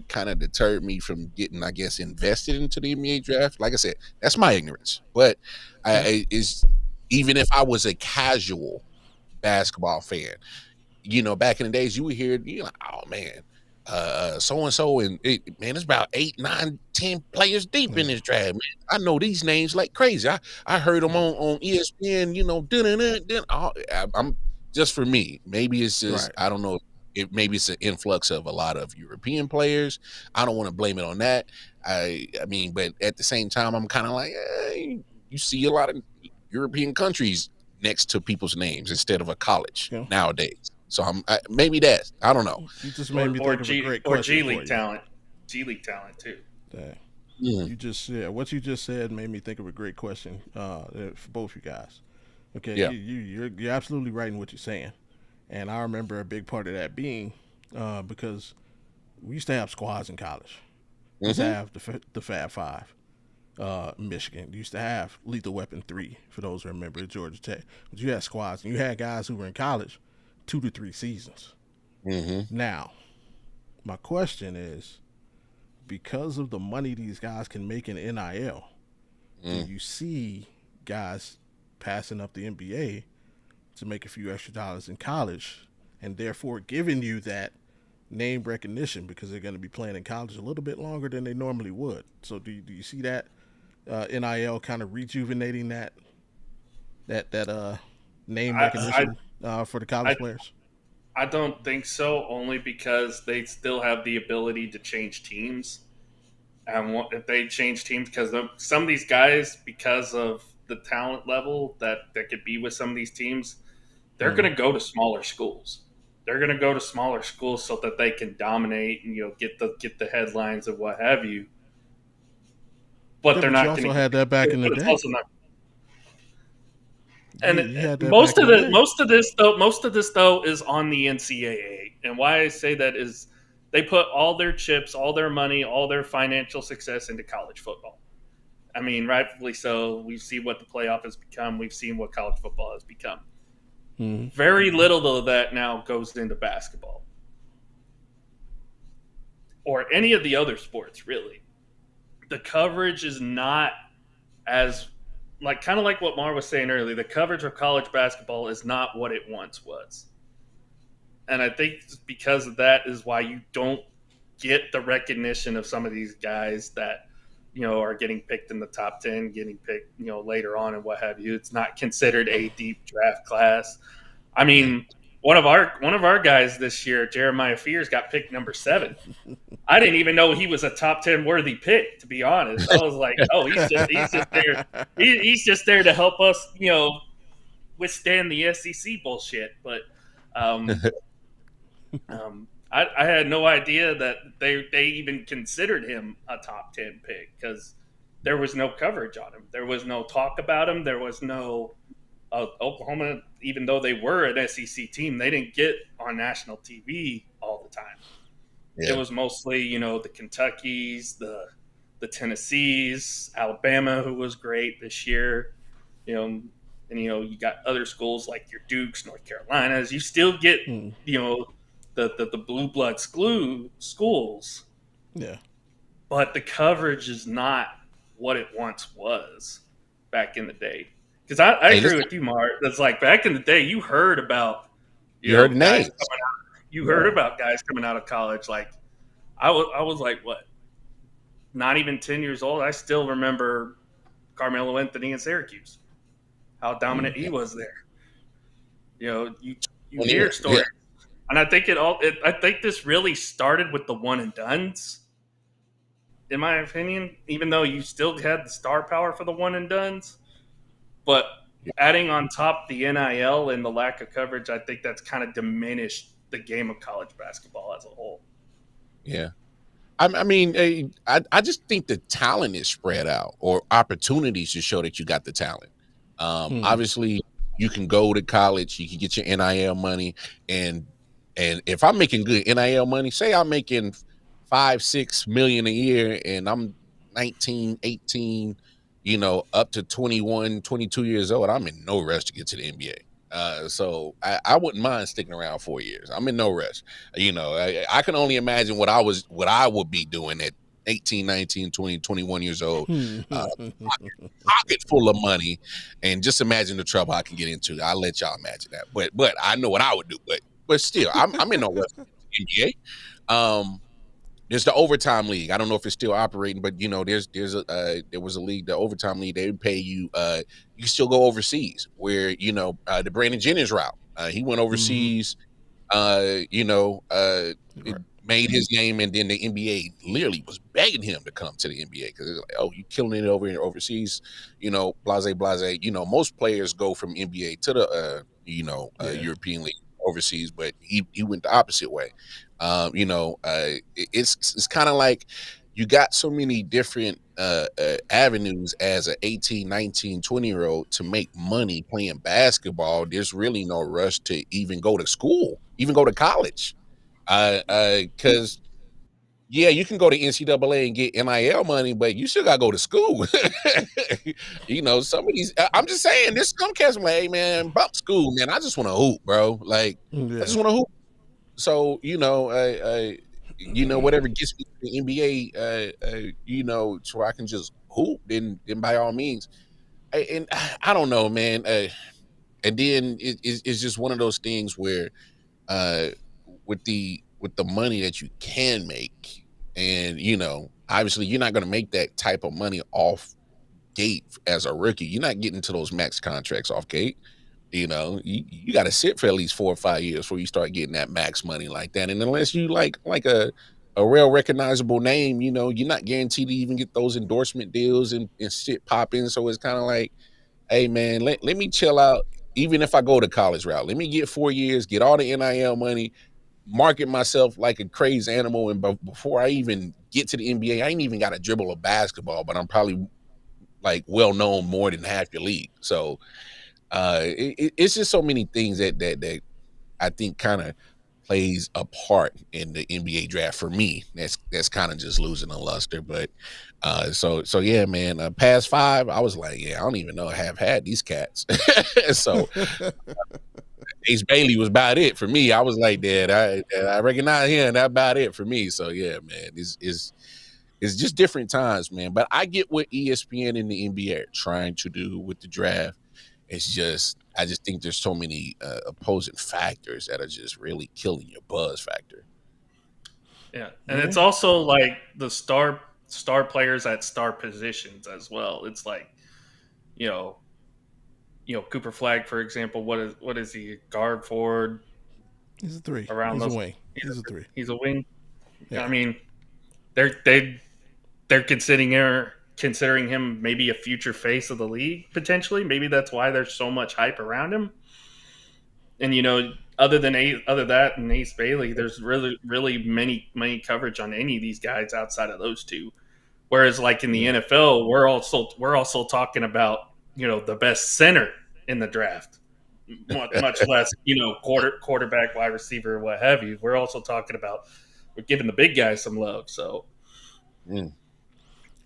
kind of deterred me from getting, I guess, invested into the NBA draft. Like I said, that's my ignorance. But is even if I was a casual basketball fan, back in the days, you would hear, you're like, oh man, so and so, and man, it's about 8, 9, 10 players deep in this draft. Man, I know these names like crazy. I heard them on ESPN. I'm just, for me. Maybe it's just I don't know. Maybe it's an influx of a lot of European players. I don't want to blame it on that. I mean, but at the same time, I'm kind of like, you see a lot of European countries next to people's names instead of a college nowadays. So maybe that's, I don't know. You just made me think of a great question. G League talent. G League talent too. You just what you just said made me think of a great question for both you guys. Okay, you're absolutely right in what you're saying, and I remember a big part of that being because we used to have squads in college. We used to have the Fab Five. Michigan used to have Lethal Weapon 3, for those who remember, Georgia Tech. But you had squads, and you had guys who were in college 2 to 3 seasons. Now, my question is, because of the money these guys can make in NIL, do you see guys passing up the NBA to make a few extra dollars in college, and therefore giving you that name recognition because they're going to be playing in college a little bit longer than they normally would? So do you see that NIL kind of rejuvenating that name recognition for the college players? I don't think so, only because they still have the ability to change teams. And if they change teams, because some of these guys, because of the talent level that could be with some of these teams, they're going to go to smaller schools. They're going to go to smaller schools so that they can dominate and get the headlines and what have you. But they're not going to. Also had that back in the day. And most of this though is on the NCAA. And why I say that is they put all their chips, all their money, all their financial success into college football. I mean, rightfully so. We've seen what the playoff has become. We've seen what college football has become. Very little of that now goes into basketball or any of the other sports, really. The coverage is not as kind of like what Mar was saying earlier. The coverage of college basketball is not what it once was. And I think because of that is why you don't get the recognition of some of these guys that, are getting picked in the top 10, getting picked, later on and what have you. It's not considered a deep draft class. I mean, one of our guys this year, Jeremiah Fears, got picked number 7. I didn't even know he was a top 10 worthy pick, to be honest. I was like, oh, he's just there. He's just there to help us, withstand the SEC bullshit. But I had no idea that they even considered him a top 10 pick because there was no coverage on him. There was no talk about him. There was no Oklahoma, even though they were an SEC team, they didn't get on national TV all the time. Yeah. It was mostly, the Kentuckys, the Tennessees, Alabama, who was great this year, and you got other schools like your Dukes, North Carolinas. You still get, the blue blood schools. Yeah. But the coverage is not what it once was back in the day. Because I agree with you, Mark. That's like back in the day, you heard about you heard names. You heard about guys coming out of college. Like I was like, what? Not even 10 years old. I still remember Carmelo Anthony in Syracuse. How dominant he was there. You hear stories. Yeah. And I think I think this really started with the one and dones, in my opinion, even though you still had the star power for the one and dones. But adding on top the NIL and the lack of coverage, I think that's kind of diminished the game of college basketball as a whole. Yeah. I mean, I just think the talent is spread out, or opportunities to show that you got the talent. Obviously, you can go to college, you can get your NIL money, and if I'm making good NIL money, say I'm making 5-6 million a year, and I'm 19, 18, up to 21, 22 years old, I'm in no rush to get to the NBA. So I wouldn't mind sticking around 4 years. I'm in no rush. I can only imagine what I would be doing at 18, 19, 20, 21 years old, pocket full of money, and just imagine the trouble I can get into. I'll let y'all imagine that. But I know what I would do. But still, I'm in no rush to the NBA. There's the overtime league. I don't know if it's still operating, but there was a league, the overtime league. They would pay you. You can still go overseas. Where the Brandon Jennings route. He went overseas. It made his name, and then the NBA literally was begging him to come to the NBA because it's like, oh, you killing it overseas. Blase. Most players go from NBA to the European league overseas, but he went the opposite way. It's kind of like you got so many different avenues as an 18, 19, 20-year-old to make money playing basketball. There's really no rush to even go to school, even go to college. Because you can go to NCAA and get NIL money, but you still gotta go to school. Some of these, I'm just saying, there's some cats like, hey man, bump school, man. I just want to hoop, bro. Like, I just want to hoop. So, whatever gets me to the NBA, so I can just hoop, then by all means. And I don't know, man. And then it's just one of those things where, with the money that you can make, and obviously you're not going to make that type of money off gate as a rookie. You're not getting to those max contracts off gate. You got to sit for at least 4 or 5 years before you start getting that max money like that. And unless you like a real recognizable name, you're not guaranteed to even get those endorsement deals and shit popping. So it's kind of like, hey man, let me chill out. Even if I go the college route, let me get 4 years, get all the NIL money, market myself like a crazy animal. And before I even get to the NBA, I ain't even got to dribble a basketball, but I'm probably like well known more than half your league. So it's just so many things that I think kind of plays a part in the NBA draft for me. That's kind of just losing a luster. But so yeah, man. Past 5, I was like, I don't even know I have had these cats. So Ace Bailey was about it for me. I was like, Dad, I recognize him. That's about it for me. So yeah, man, it's just different times, man. But I get what ESPN and the NBA are trying to do with the draft. It's just, I just think there's so many opposing factors that are just really killing your buzz factor. Yeah, and it's also like the star players at star positions as well. It's like, Cooper Flagg, for example. What is he? Guard, forward? He's a 3. Around He's a wing. He's a 3. He's a wing. Yeah. I mean, they're considering him maybe a future face of the league potentially. Maybe that's why there's so much hype around him. And other than that and Ace Bailey, there's really many coverage on any of these guys outside of those two. Whereas like in the NFL, we're also talking about the best center in the draft, much less quarterback, wide receiver, what have you. We're also talking about we're giving the big guys some love. So.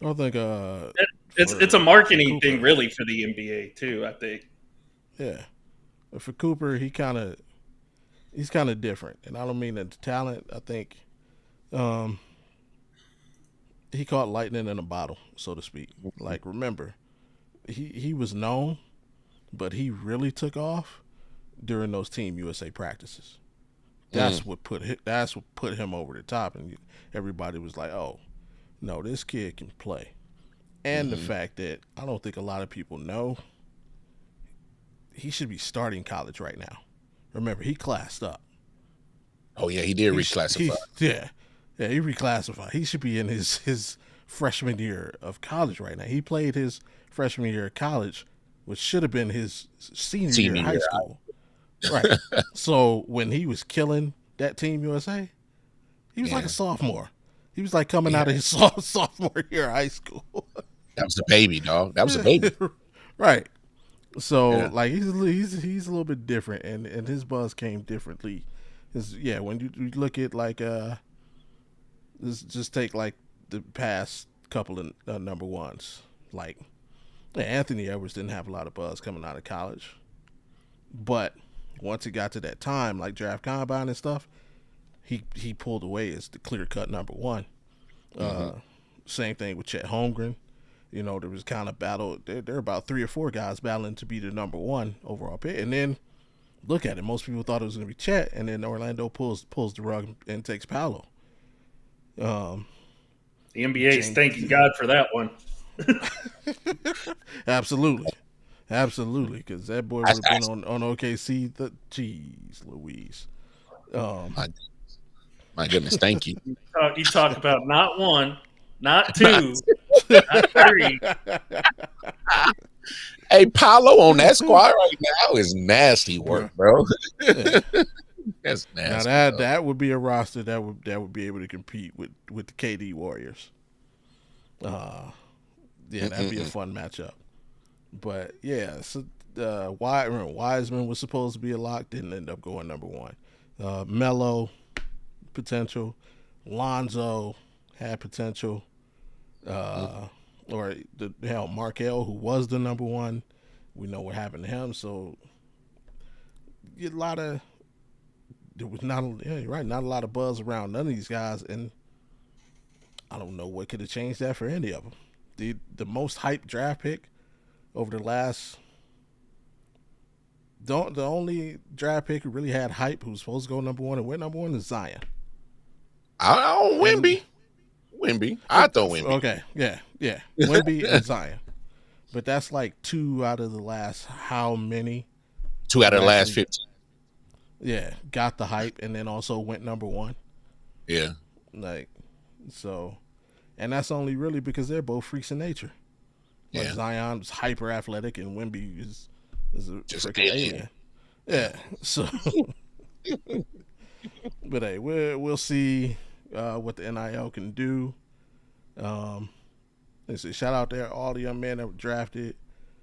I think it's a marketing thing, really, for the NBA too. I think. Yeah, but for Cooper, he's kind of different, and I don't mean that the talent. I think he caught lightning in a bottle, so to speak. Like, remember, he was known, but he really took off during those Team USA practices. That's what put him over the top, and everybody was like, "Oh, no, this kid can play." And the fact that I don't think a lot of people know, he should be starting college right now. Remember, he classed up. Oh yeah, he did reclassify. Yeah, he reclassified. He should be in his freshman year of college right now. He played his freshman year of college, which should have been his senior year of high school. Right. So when he was killing that Team USA, he was like Yeah. a sophomore. He was like coming out of his sophomore year of high school. That was a baby, dog. That was a baby. Right. So Yeah. like he's a little bit different, and his buzz came differently. When you look at like just take like the past couple of number ones, like Anthony Edwards didn't have a lot of buzz coming out of college, but once it got to that time, like draft combine and stuff, he pulled away as the clear cut number one. Same thing with Chet Holmgren. You know, there was kind of battle. There are about 3 or 4 guys battling to be the number one overall pick, and then look at it. Most people thought it was going to be Chet, and then Orlando pulls the rug and takes Paolo. The NBA's thanking God for that one. Absolutely, because that boy would have been on OKC. Jeez Louise. My goodness, thank you. You talk about not one, not two, not three. Hey, Paolo on that squad right now is nasty work, bro. Yeah. That's nasty. Now that would be a roster that would be able to compete with the KD Warriors. That'd be a fun matchup. But yeah, so Wiseman was supposed to be a lock, didn't end up going number one. Melo, potential. Lonzo had potential. Or Markel, who was the number one. We know what happened to him. So there was not a lot of buzz around none of these guys, and I don't know what could have changed that for any of them. The most hyped draft pick over the last, the only draft pick who really had hype, who was supposed to go number one and went number one, is Zion. Wemby. I throw Wemby. Okay, yeah, Wemby and Zion. But that's like 2 out of the last how many? 2 out of the last 15. Yeah, got the hype and then also went number one. Yeah. Like, so, and that's only really because they're both freaks in nature. Like Zion's hyper athletic and Wemby is a just freaking alien. Yeah, so. But hey, we'll see what the NIL can do. Let's see. Shout out there all the young men that were drafted.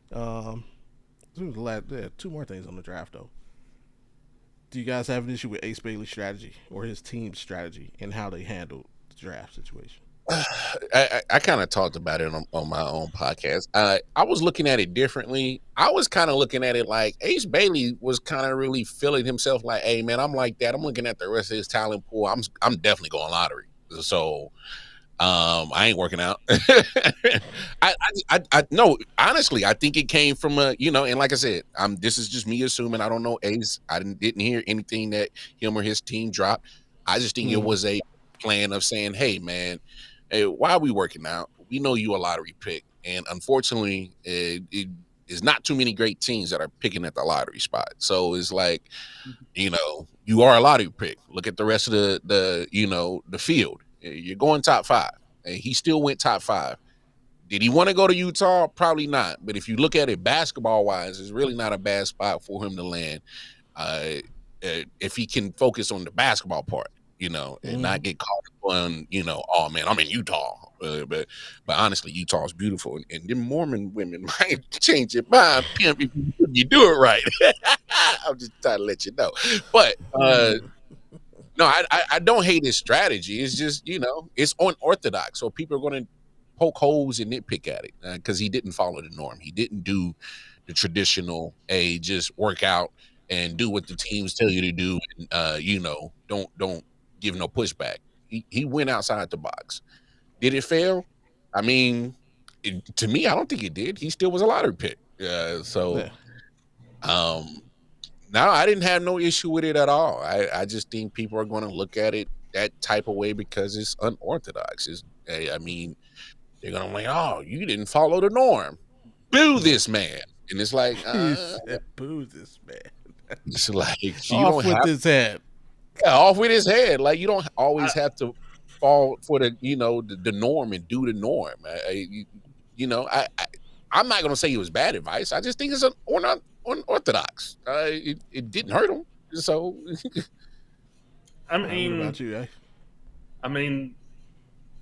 There 2 more things on the draft though. Do you guys have an issue with Ace Bailey's strategy or his team's strategy and how they handled the draft situation? I kind of talked about it on my own podcast. I was looking at it differently. I was kind of looking at it like Ace Bailey was kind of really feeling himself like, hey man, I'm like that. I'm looking at the rest of his talent pool. I'm definitely going lottery. So I ain't working out. I no, honestly, I think it came from and like I said, this is just me assuming. I don't know Ace. I didn't hear anything that him or his team dropped. I just think it was a plan of saying, hey man, why are we working out? We know you a lottery pick, and unfortunately, it is not too many great teams that are picking at the lottery spot. So it's like, you are a lottery pick. Look at the rest of the field. You're going top 5. And he still went top 5. Did he want to go to Utah? Probably not. But if you look at it basketball-wise, it's really not a bad spot for him to land if he can focus on the basketball part, and not get caught up on, oh, man, I'm in Utah. But honestly, Utah is beautiful. And them Mormon women might change your mind, pimp, if you do it right. I'm just trying to let you know. But no, I don't hate his strategy. It's just, it's unorthodox. So people are going to poke holes and nitpick at it because he didn't follow the norm. He didn't do the traditional, just work out and do what the teams tell you to do. And, don't give no pushback. He went outside the box. Did it fail? I mean, to me, I don't think it did. He still was a lottery pick. No, I didn't have no issue with it at all. I just think people are going to look at it that type of way because it's unorthodox. They're going to be like, oh, you didn't follow the norm. Boo this man. And it's like, boo this man. It's like, you off with his head. Yeah, off with his head. Like, you don't always have to fall for the norm and do the norm. I'm not going to say it was bad advice. I just think it's unorthodox. It didn't hurt him. So I What mean, about you, eh? I mean,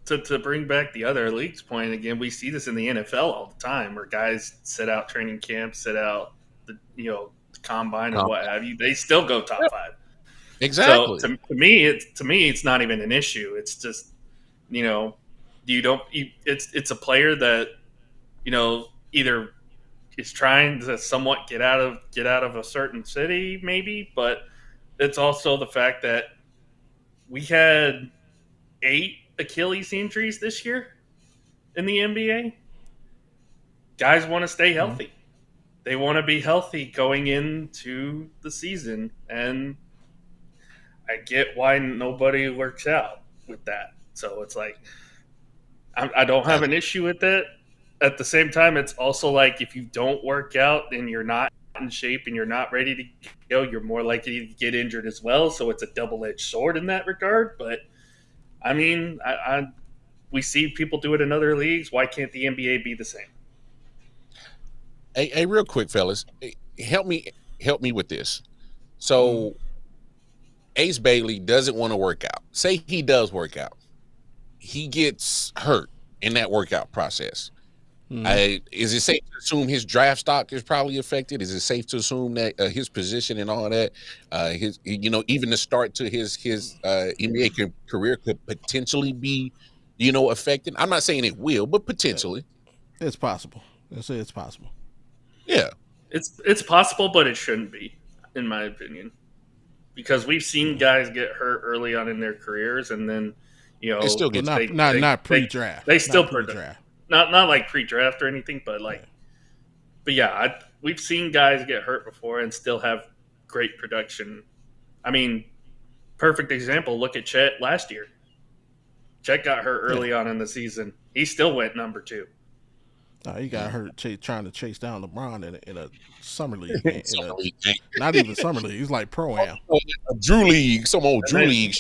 to bring back the other leagues point again, we see this in the NFL all the time, where guys sit out training camp, sit out the combine and Um, what have you. They still go yeah, top five. So exactly. to me, it's not even an issue. It's just you don't. It's a player that either is trying to somewhat get out of a certain city, maybe, but it's also the fact that we had 8 Achilles injuries this year in the NBA. Guys want to stay Mm-hmm. healthy. They want to be healthy going into the season, and I get why nobody works out with that. So it's like I don't have an issue with it. At the same time, it's also like if you don't work out and you're not in shape and you're not ready to go, you're more likely to get injured as well. So it's a double-edged sword in that regard. But I mean, we see people do it in other leagues. Why can't the NBA be the same? Hey, real quick, fellas, help me with this. Mm-hmm. So Ace Bailey doesn't want to work out. Say he does work out. He gets hurt in that workout process. Mm-hmm. Is it safe to assume his draft stock is probably affected? Is it safe to assume that his position and all that, even the start to his NBA career could potentially be, affected? I'm not saying it will, but potentially. It's possible. Let's say it's possible. Yeah. It's possible, but it shouldn't be, in my opinion, because we've seen guys get hurt early on in their careers, and then It still Well, gets not pre-draft. they still Not pre-draft. not like pre-draft or anything, but Yeah. but yeah, we've seen guys get hurt before and still have great production. I mean, perfect example. Look at Chet last year. Chet got hurt early on in the season. He still went number 2. He got hurt trying to chase down LeBron in a summer league. Summer league. Not even summer league. He's like pro-am. Drew League, some old And Drew they- League.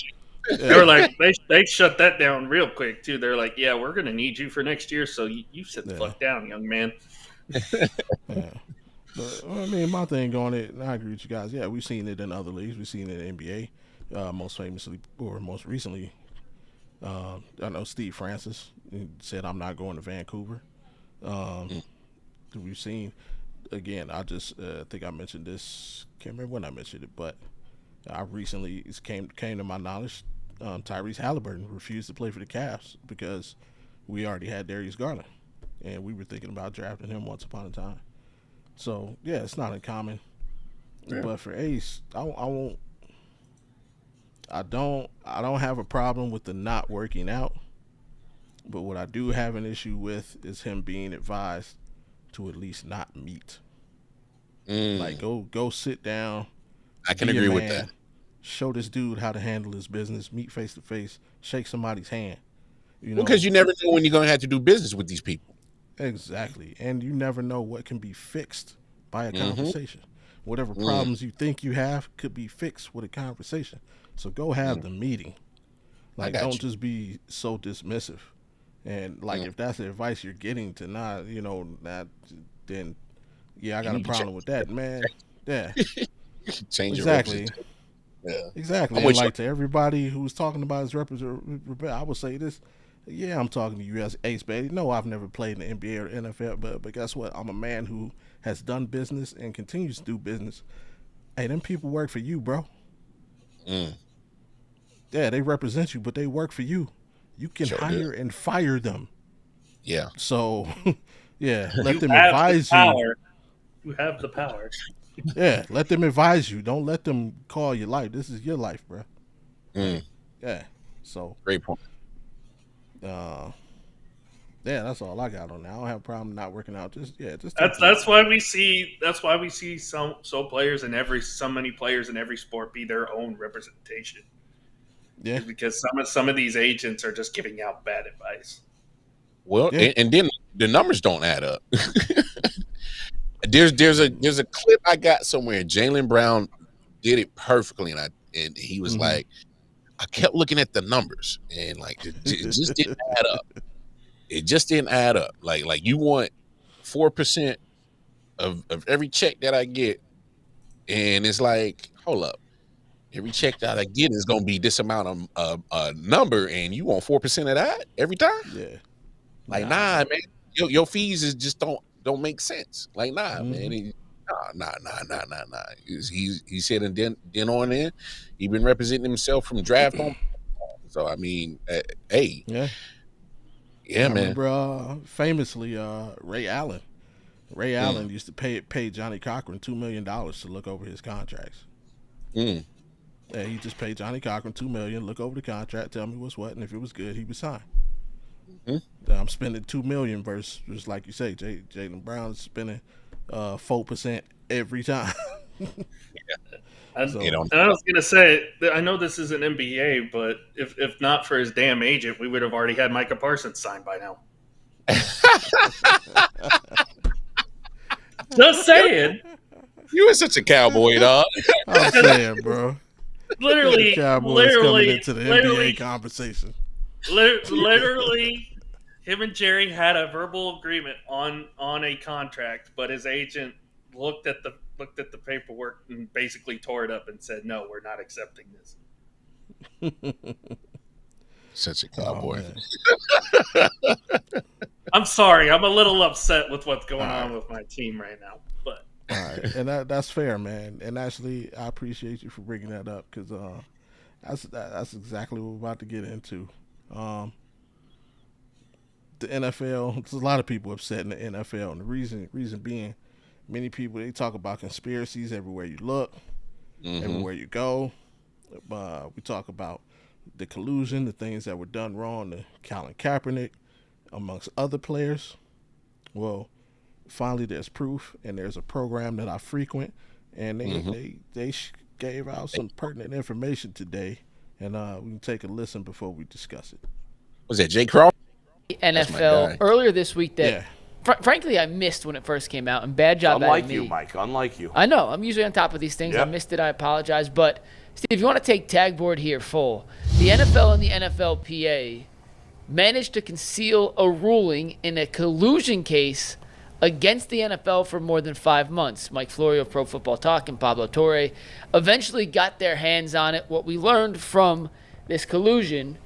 They were like, they shut that down real quick too. They're like, yeah, we're gonna need you for next year, so you sit the fuck down, young man. Yeah. But I mean, my thing on it, and I agree with you guys. Yeah, we've seen it in other leagues. We've seen it in the NBA. Most famously, or most recently, I know Steve Francis said, "I'm not going to Vancouver." We've seen again. I just think I mentioned this. Can't remember when I mentioned it, but I recently came to my knowledge. Tyrese Halliburton refused to play for the Cavs because we already had Darius Garland, and we were thinking about drafting him once upon a time. So yeah, it's not uncommon. Yeah. But for Ace, I won't. I don't have a problem with the not working out. But what I do have an issue with is him being advised to at least not meet. Like go sit down. I can agree with that. Show this dude how to handle his business. Meet face to face. Shake somebody's hand. Because you never know when you're going to have to do business with these people. Exactly, and you never know what can be fixed by a conversation. Whatever problems you think you have could be fixed with a conversation. So go have the meeting. Like, don't just be so dismissive. And like, if that's the advice you're getting to not, then yeah, I got a problem with that, man. Yeah, change exactly. Your yeah, exactly. And like to everybody who's talking about his representative, I would say this. Yeah, I'm talking to you as Ace Bailey. No, I've never played in the NBA or NFL, but guess what? I'm a man who has done business and continues to do business. Hey, them people work for you, bro. Yeah, they represent you, but they work for you. You can hire and fire them. Yeah. So, yeah, let them advise you. You have the power. Yeah, let them advise you. Don't let them call your life. This is your life, bro. Yeah. So great point. Yeah, that's all I got on that. I don't have a problem not working out. That's why we see so many players in every sport be their own representation. Yeah, because some of these agents are just giving out bad advice. Well, and then the numbers don't add up. There's a clip I got somewhere. Jaylen Brown did it perfectly, and he was like, I kept looking at the numbers, and like it just didn't add up. It just didn't add up. Like you want 4% of every check that I get, and it's like, hold up, Every check that I get is gonna be this amount of number, and you want 4% of that every time? Yeah. Like, nah, man. Your fees is just don't make sense. Like, nah, man. Nah. He said, and then on in, he been representing himself from draft on. So I mean, hey, Yeah. yeah, I man. remember famously Ray Allen. Ray Allen used to pay Johnny Cochran $2 million to look over his contracts. Yeah, he just paid Johnny Cochran $2 million, look over the contract, tell me what's what, and if it was good, he would sign. I'm spending $2 million versus, just like you say, Jaylen Brown is spending 4% every time. And I was gonna say, I know this is an NBA, but if not for his damn agent, we would have already had Micah Parsons signed by now. Just saying. You are such a cowboy, dog. I'm saying, bro. Literally, Cowboys coming into the NBA conversation. Literally, him and Jerry had a verbal agreement on a contract, but his agent looked at the paperwork and basically tore it up and said, "No, we're not accepting this." Such a cowboy. I'm sorry. I'm a little upset with what's going on with my team right now. But all right, and that's fair, man. And actually, I appreciate you for bringing that up because that's exactly what we're about to get into. The NFL. There's a lot of people upset in the NFL, and the reason being, many people they talk about conspiracies everywhere you look, everywhere you go. We talk about the collusion, the things that were done wrong to Colin Kaepernick, amongst other players. Well, finally there's proof, and there's a program that I frequent, and they gave out some pertinent information today, and we can take a listen before we discuss it. Was that Jay Crawford? NFL earlier this week that frankly I missed when it first came out, and bad job unlike out of me. you, Mike. Unlike you. I know. I'm usually on top of these things. I missed it. I apologize. But, Steve, if you want to take tag board here full, the NFL and the NFLPA managed to conceal a ruling in a collusion case against the NFL for more than 5 months. Mike Florio of Pro Football Talk and Pablo Torre eventually got their hands on it. What we learned from this collusion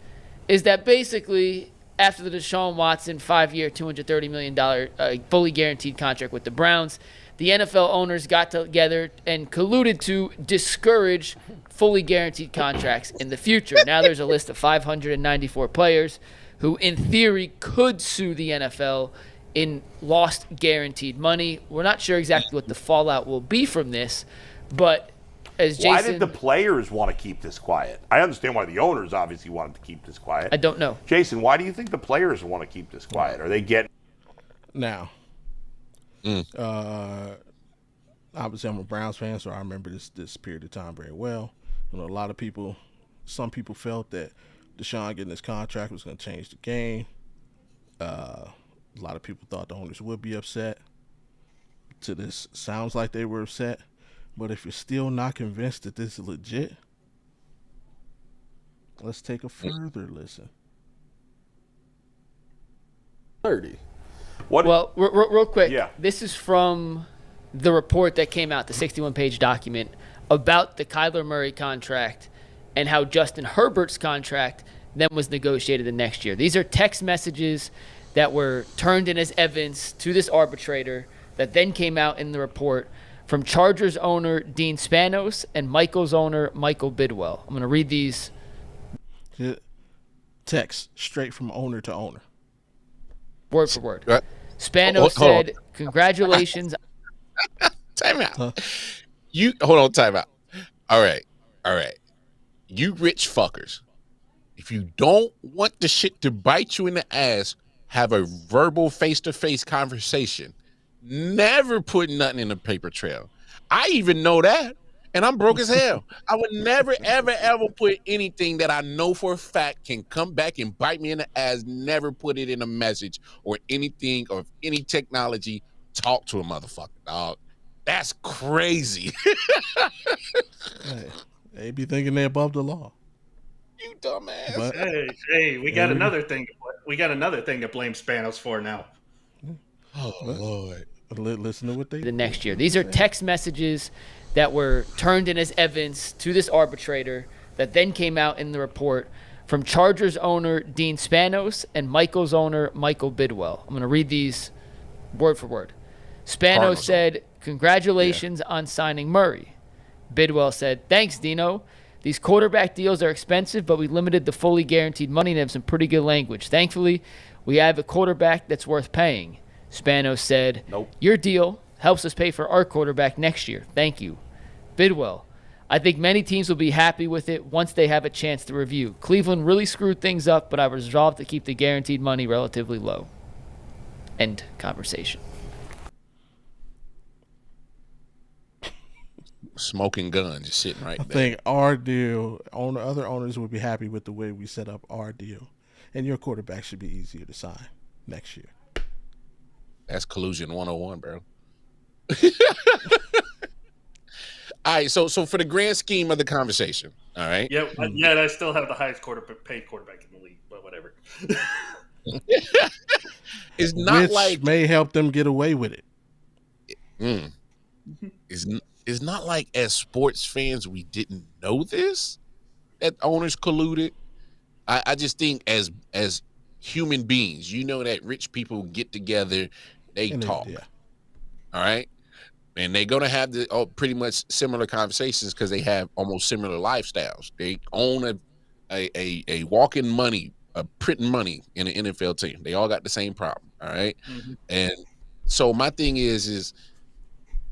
is that basically after the Deshaun Watson 5-year, $230 million fully guaranteed contract with the Browns, the NFL owners got together and colluded to discourage fully guaranteed contracts in the future. Now there's a list of 594 players who, in theory, could sue the NFL in lost guaranteed money. We're not sure exactly what the fallout will be from this, but as Jason... Why did the players want to keep this quiet? I understand why the owners obviously wanted to keep this quiet. I don't know. Jason, why do you think the players want to keep this quiet? Are they getting... Now, obviously I'm a Browns fan, so I remember this period of time very well. You know, some people felt that Deshaun getting his contract was going to change the game. A lot of people thought the owners would be upset. To this, sounds like they were upset. But if you're still not convinced that this is legit, let's take a further listen. 30. Well, real quick, Yeah. This is from the report that came out, the 61-page document about the Kyler Murray contract and how Justin Herbert's contract then was negotiated the next year. These are text messages that were turned in as evidence to this arbitrator that then came out in the report from Chargers owner Dean Spanos and Michael's owner Michael Bidwell. I'm going to read these. Text straight from owner to owner. Word for word. Right. Spanos said, congratulations. Time out. Hold on, time out. All right. You rich fuckers. If you don't want the shit to bite you in the ass, have a verbal face-to-face conversation. Never put nothing in a paper trail. I even know that, and I'm broke as hell. I would never, ever, ever put anything that I know for a fact can come back and bite me in the ass. Never put it in a message or anything of any technology. Talk to a motherfucker, dog. That's crazy. They be thinking they're above the law. You dumbass. But, hey, we got another thing. We got another thing to blame Spanos for now. Oh, Lord. Listen to what they the next year. These are text messages that were turned in as evidence to this arbitrator that then came out in the report from Chargers owner Dean Spanos and Michael's owner Michael Bidwell. I'm going to read these word for word. Spanos said, "Congratulations on signing Murray." Bidwell said, "Thanks, Dino. These quarterback deals are expensive, but we limited the fully guaranteed money and have some pretty good language. Thankfully, we have a quarterback that's worth paying." Spanos said, Nope. "Your deal helps us pay for our quarterback next year. Thank you." Bidwell, "I think many teams will be happy with it once they have a chance to review. Cleveland really screwed things up, but I resolved to keep the guaranteed money relatively low." End conversation. Smoking gun just sitting right I there. think our deal, other owners would be happy with the way we set up our deal. And your quarterback should be easier to sign next year. That's collusion 101, bro. All right, so for the grand scheme of the conversation, all right? Yet I still have the highest paid quarterback in the league, but whatever. It's not Which like may help them get away with it. It's not like as sports fans we didn't know this, that owners colluded. I just think as human beings, you know that rich people get together, they talk. All right? And they're going to have pretty much similar conversations because they have almost similar lifestyles. They own a walking money, a printing money in an NFL team. They all got the same problem. All right. Mm-hmm. And so my thing is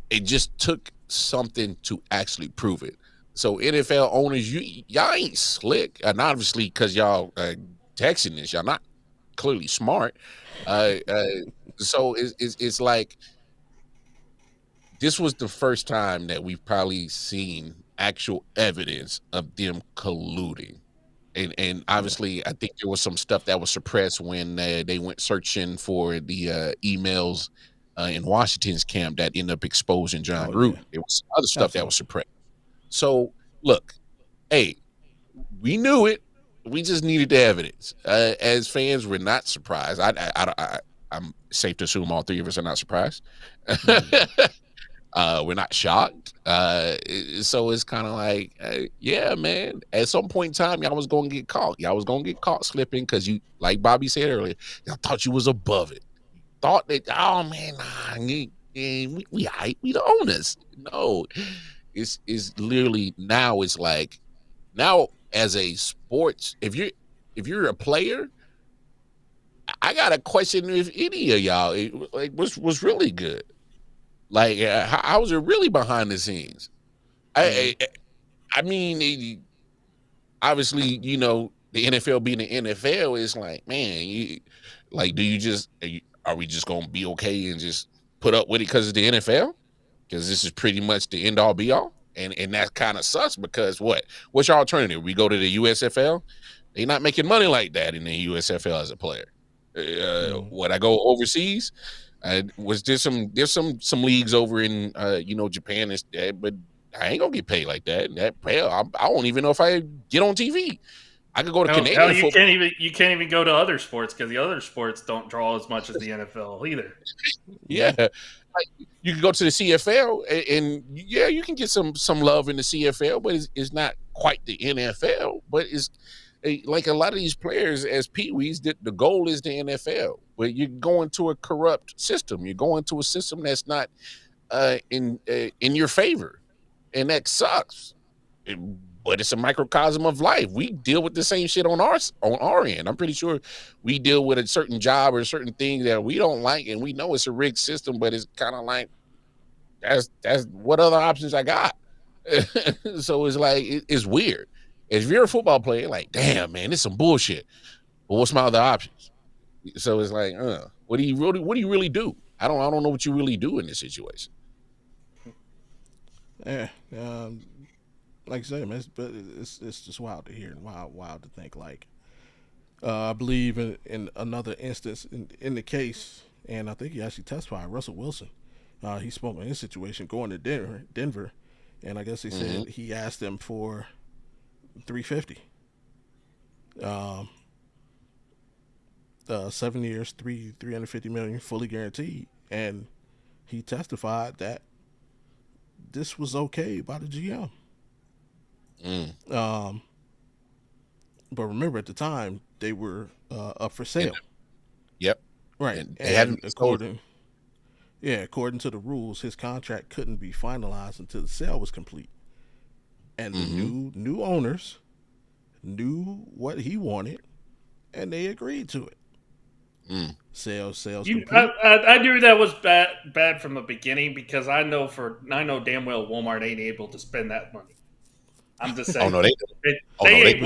it just took something to actually prove it. So NFL owners, y'all ain't slick, and obviously because y'all texting this, y'all not clearly smart. So it's like this was the first time that we've probably seen actual evidence of them colluding. And obviously, I think there was some stuff that was suppressed when they went searching for the emails in Washington's camp that ended up exposing John Gruden. Yeah. There was other stuff that was suppressed. So, look, hey, we knew it. We just needed the evidence. As fans, we're not surprised. I'm safe to assume all three of us are not surprised. We're not shocked. So it's kind of like, yeah, man, at some point in time, y'all was going to get caught. Y'all was going to get caught slipping because you, like Bobby said earlier, y'all thought you was above it. Thought that, oh, man, we the owners. No, it's literally now it's like, now as a sports, if you're a player, I got to question if any of y'all was really good. Like, how was it really behind the scenes? I mean, obviously, you know, the NFL being the NFL is like, man, are we just going to be okay and just put up with it because it's the NFL? Because this is pretty much the end all be all. And that kind of sucks because what's your alternative? We go to the USFL? They're not making money like that in the USFL as a player. Would I go overseas? There's some leagues over in Japan and that, but I ain't gonna get paid like that. I won't even know if I get on TV. I could go to Canadian football. You can't even go to other sports because the other sports don't draw as much as the NFL either. Yeah, you can go to the CFL and yeah, you can get some love in the CFL, but it's not quite the NFL. But it's like a lot of these players as peewees, the goal is the NFL. But you're going to a corrupt system. You're going to a system that's not in your favor, and that sucks. But it's a microcosm of life. We deal with the same shit on our end. I'm pretty sure we deal with a certain job or a certain thing that we don't like, and we know it's a rigged system. But it's kind of like that's what other options I got. So it's like it's weird. If you're a football player, like, damn, man, this is some bullshit. But what's my other options? So it's like, what do you really do? I don't know what you really do in this situation. Yeah, like I said, man, it's just wild to hear and wild to think. Like, I believe in another instance in the case, and I think he actually testified. Russell Wilson, he spoke on his situation going to Denver, and I guess he said he asked them for $350. 7 years, $350 million, fully guaranteed, and he testified that this was okay by the GM. But remember, at the time, they were up for sale. Yep. Right. And they hadn't according to the rules, his contract couldn't be finalized until the sale was complete. And the new owners knew what he wanted, and they agreed to it. Sales complete. I knew that was bad from the beginning because I know damn well Walmart ain't able to spend that money. I'm just saying. They ain't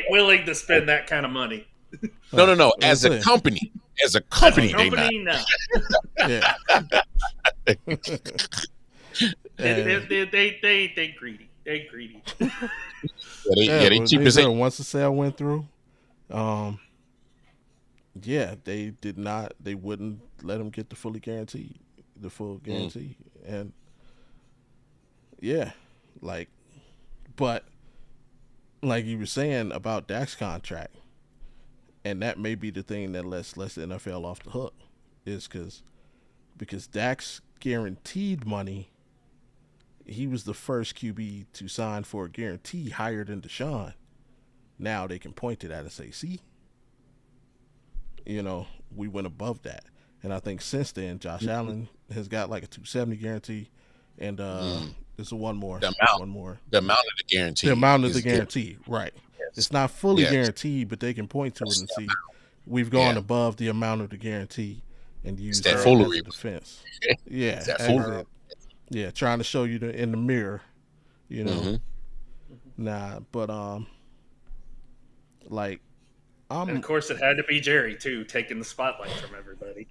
willing to spend that kind of money. No. As a company, they not. No. Yeah. They greedy. They greedy. They cheap as hell. Once the sale went through, they did not. They wouldn't let him get the full guarantee, and but like you were saying about Dak's contract, and that may be the thing that lets the NFL off the hook, is because Dak's guaranteed money. He was the first QB to sign for a guarantee higher than Deshaun. Now they can point to that and say, see, we went above that. And I think since then, Josh Allen has got like a $270 guarantee, and there's one more. The amount of the guarantee. The amount of the guarantee, right. Yes. It's not fully guaranteed, but they can point to it and see we've gone above the amount of the guarantee and use that as a defense. Yeah. That foolery. Yeah, trying to show you in the mirror, Nah, but and of course it had to be Jerry too, taking the spotlight from everybody.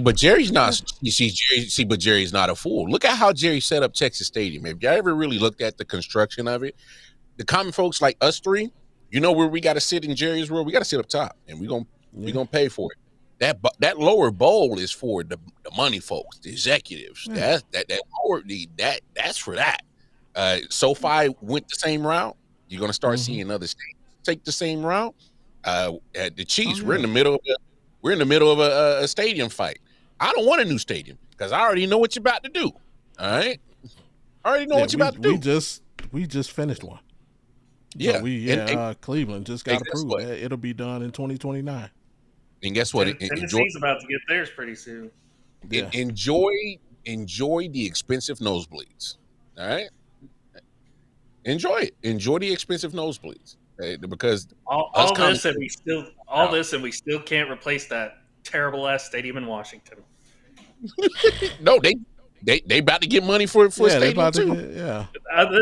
But Jerry's not. But Jerry's not a fool. Look at how Jerry set up Texas Stadium. Have you ever really looked at the construction of it? The common folks like us three, where we got to sit in Jerry's world. We got to sit up top, and we gonna pay for it. That lower bowl is for the money folks, the executives. That lower that's for that. SoFi went the same route. You're gonna start seeing other states take the same route. At the Chiefs, we're in the middle of a stadium fight. I don't want a new stadium because I already know what you're about to do. All right, I already know what you're about to do. We just finished one. Yeah, so Cleveland just got approved. It'll be done in 2029. And guess what? Tennessee's about to get theirs pretty soon. Yeah. Enjoy the expensive nosebleeds. All right, enjoy it. Enjoy the expensive nosebleeds because all this and we still can't replace that terrible ass stadium in Washington. No, they about to get money for a stadium too.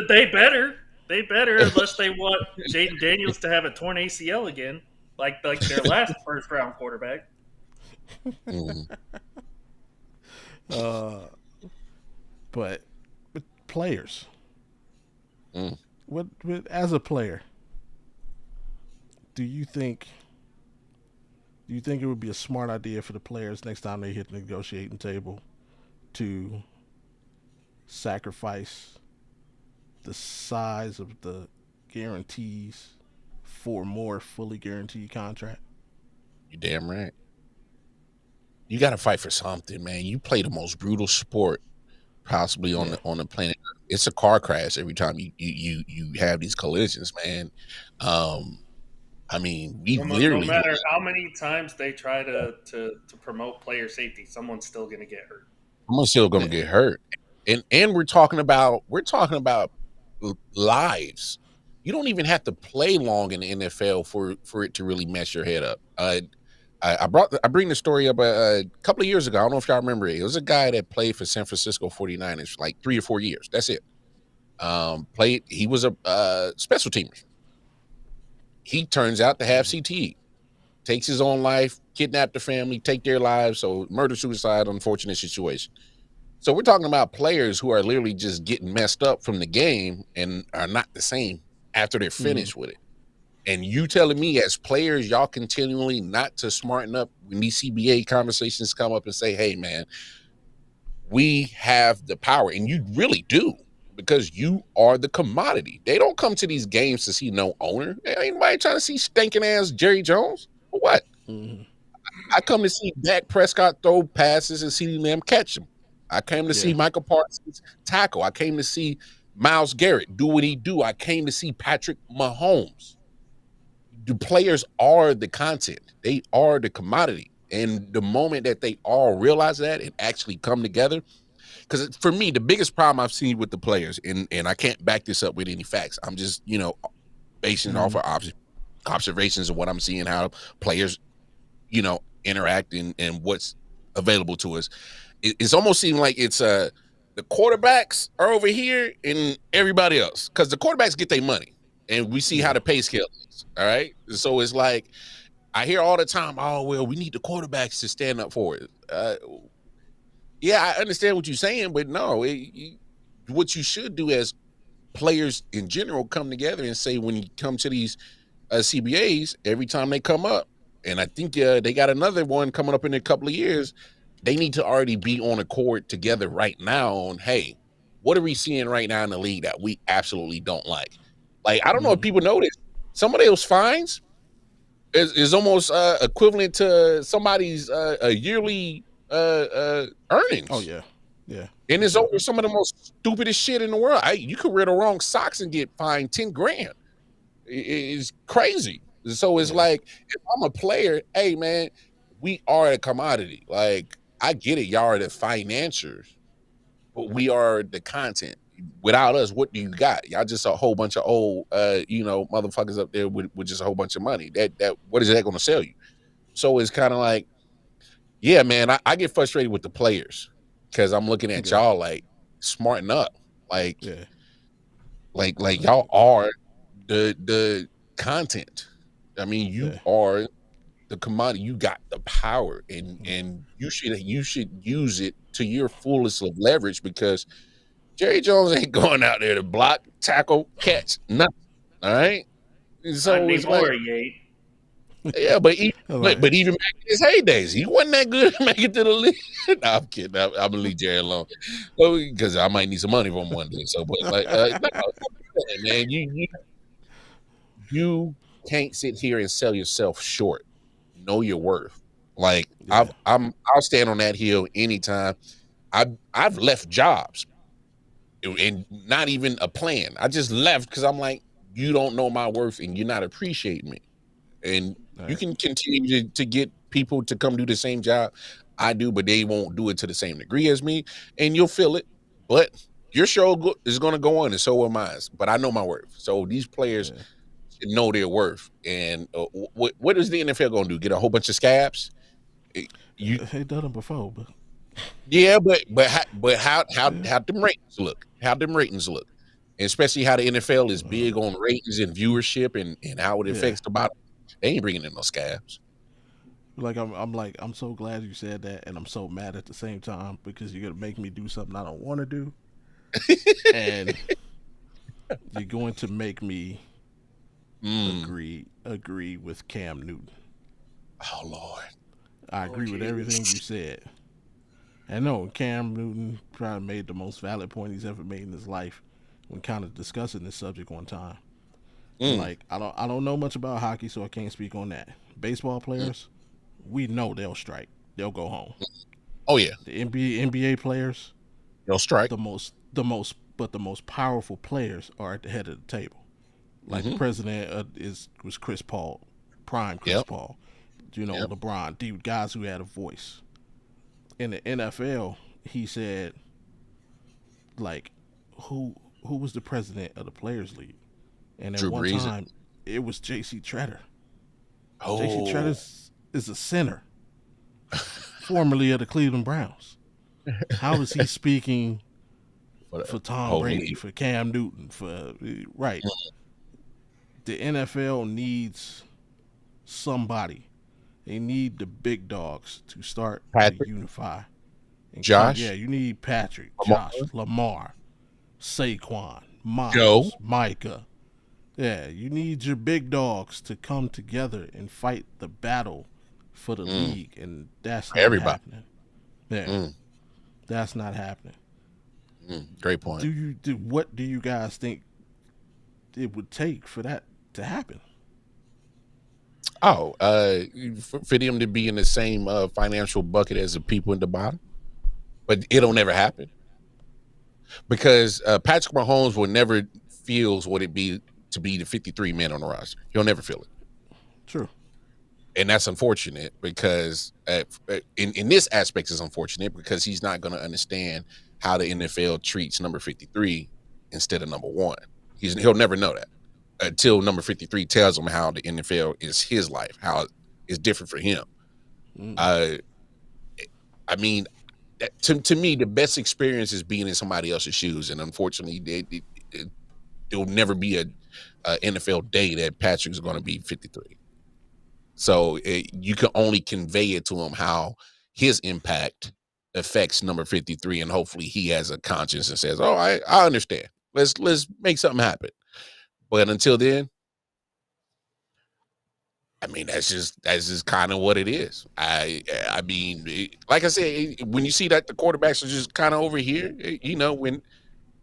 They better unless they want Jaden Daniels to have a torn ACL again. Like their last first round quarterback. But players. What as a player, do you think it would be a smart idea for the players next time they hit the negotiating table to sacrifice the size of the guarantees for a more fully guaranteed contract? You damn right. You got to fight for something, man. You play the most brutal sport possibly on the planet. It's a car crash every time you have these collisions, man. I mean, no matter how many times they try to promote player safety, someone's still going to get hurt. Someone's still going to get hurt, and we're talking about lives. You don't even have to play long in the NFL for it to really mess your head up. I bring the story up a couple of years ago. I don't know if y'all remember it. It was a guy that played for San Francisco 49ers for like 3 or 4 years. That's it. He was a special teamer. He turns out to have CTE. Takes his own life, kidnapped the family, take their lives. So murder, suicide, unfortunate situation. So we're talking about players who are literally just getting messed up from the game and are not the same after they're finished with it. And you telling me as players, y'all continually not to smarten up when these CBA conversations come up and say, hey, man, we have the power. And you really do, because you are the commodity. They don't come to these games to see no owner. Ain't anybody trying to see stinking ass Jerry Jones or what? I come to see Dak Prescott throw passes and CeeDee Lamb catch them. I came to see Michael Parsons tackle. I came to see Myles Garrett do what he do. I came to see Patrick Mahomes. The players are the content. They are the commodity. And the moment that they all realize that and actually come together, because for me, the biggest problem I've seen with the players, and I can't back this up with any facts. I'm just, basing it off of observations of what I'm seeing, how players, interact and what's available to us. It's almost seeming like it's the quarterbacks are over here and everybody else, because the quarterbacks get their money and we see how the pay scale is. All right. So it's like, I hear all the time, oh, well, we need the quarterbacks to stand up for it. Yeah, I understand what you're saying, but no, what you should do as players in general, come together and say, when you come to these CBAs, every time they come up, and I think they got another one coming up in a couple of years, they need to already be on a court together right now on, hey, what are we seeing right now in the league that we absolutely don't like? Like, I don't know if people notice, some of those fines is almost equivalent to somebody's yearly earnings. Oh yeah, yeah. And it's over some of the most stupidest shit in the world. You could wear the wrong socks and get fined $10,000. It's crazy. So it's like, if I'm a player, hey man, we are a commodity. Like, I get it, y'all are the financiers, but we are the content. Without us, what do you got? Y'all just a whole bunch of old, motherfuckers up there with just a whole bunch of money. That what is that going to sell you? So it's kind of like, yeah, man, I get frustrated with the players because I'm looking at y'all like, smarten up, like y'all are the content. I mean, you are the commodity. You got the power, and you should use it to your fullest of leverage, because Jerry Jones ain't going out there to block, tackle, catch, nothing. All right. So not it's anymore, like, Yate. yeah, but even back in his heydays, he wasn't that good to make it to the league. No, I'm kidding. I'm gonna leave Jerry alone because I might need some money from him one day. So, but like, no, man, you can't sit here and sell yourself short. Know your worth. Like, I'll stand on that hill anytime. I've left jobs and not even a plan. I just left because I'm like, you don't know my worth and you're not appreciating me. And you can continue to get people to come do the same job I do, but they won't do it to the same degree as me, and you'll feel it. But your show is going to go on, and so will mine. But I know my worth. So these players should know their worth. And what is the NFL going to do? Get a whole bunch of scabs? They done it before, but yeah, but how them ratings look? How them ratings look? And especially how the NFL is big on ratings and viewership and how it affects the bottom. They ain't bringing in no scabs. Like I'm so glad you said that, and I'm so mad at the same time, because you're gonna make me do something I don't want to do, and you're going to make me agree with Cam Newton. Oh Lord, I agree with everything you said. I know Cam Newton probably made the most valid point he's ever made in his life when kind of discussing this subject one time. Like, I don't know much about hockey, so I can't speak on that. Baseball players, we know they'll strike. They'll go home. Oh yeah. The NBA players, they'll strike. The most powerful players are at the head of the table. Like the president was Chris Paul, prime Chris Paul. LeBron, guys who had a voice. In the NFL, he said, like, who was the president of the Players League? And at one time, it was J.C. Tretter. Oh. J.C. Tretter is a center, formerly of the Cleveland Browns. How is he speaking for Tom Brady, for Cam Newton, right? The NFL needs somebody. They need the big dogs to start to unify. And Josh? You need Patrick, Josh, Lamar, Saquon, Miles, Micah. Yeah, you need your big dogs to come together and fight the battle for the league, and that's not happening. Yeah, that's not happening. Great point. What do you guys think it would take for that to happen? Oh, for them to be in the same financial bucket as the people in the bottom. but it'll never happen because Patrick Mahomes will never feels what it be to be the 53 man on the roster. He'll never feel it. True. And that's unfortunate because in this aspect is unfortunate because he's not going to understand how the NFL treats number 53 instead of number 1. He'll never know that until number 53 tells him how the NFL is his life, how it's different for him. I mean, to me, the best experience is being in somebody else's shoes, and unfortunately, there'll never be a NFL day that Patrick's going to be 53. So you can only convey it to him how his impact affects number 53, and hopefully he has a conscience and says, "Oh, I understand. Let's make something happen." But until then, I mean, that's just kind of what it is. I mean, like I said, when you see that the quarterbacks are just kind of over here, when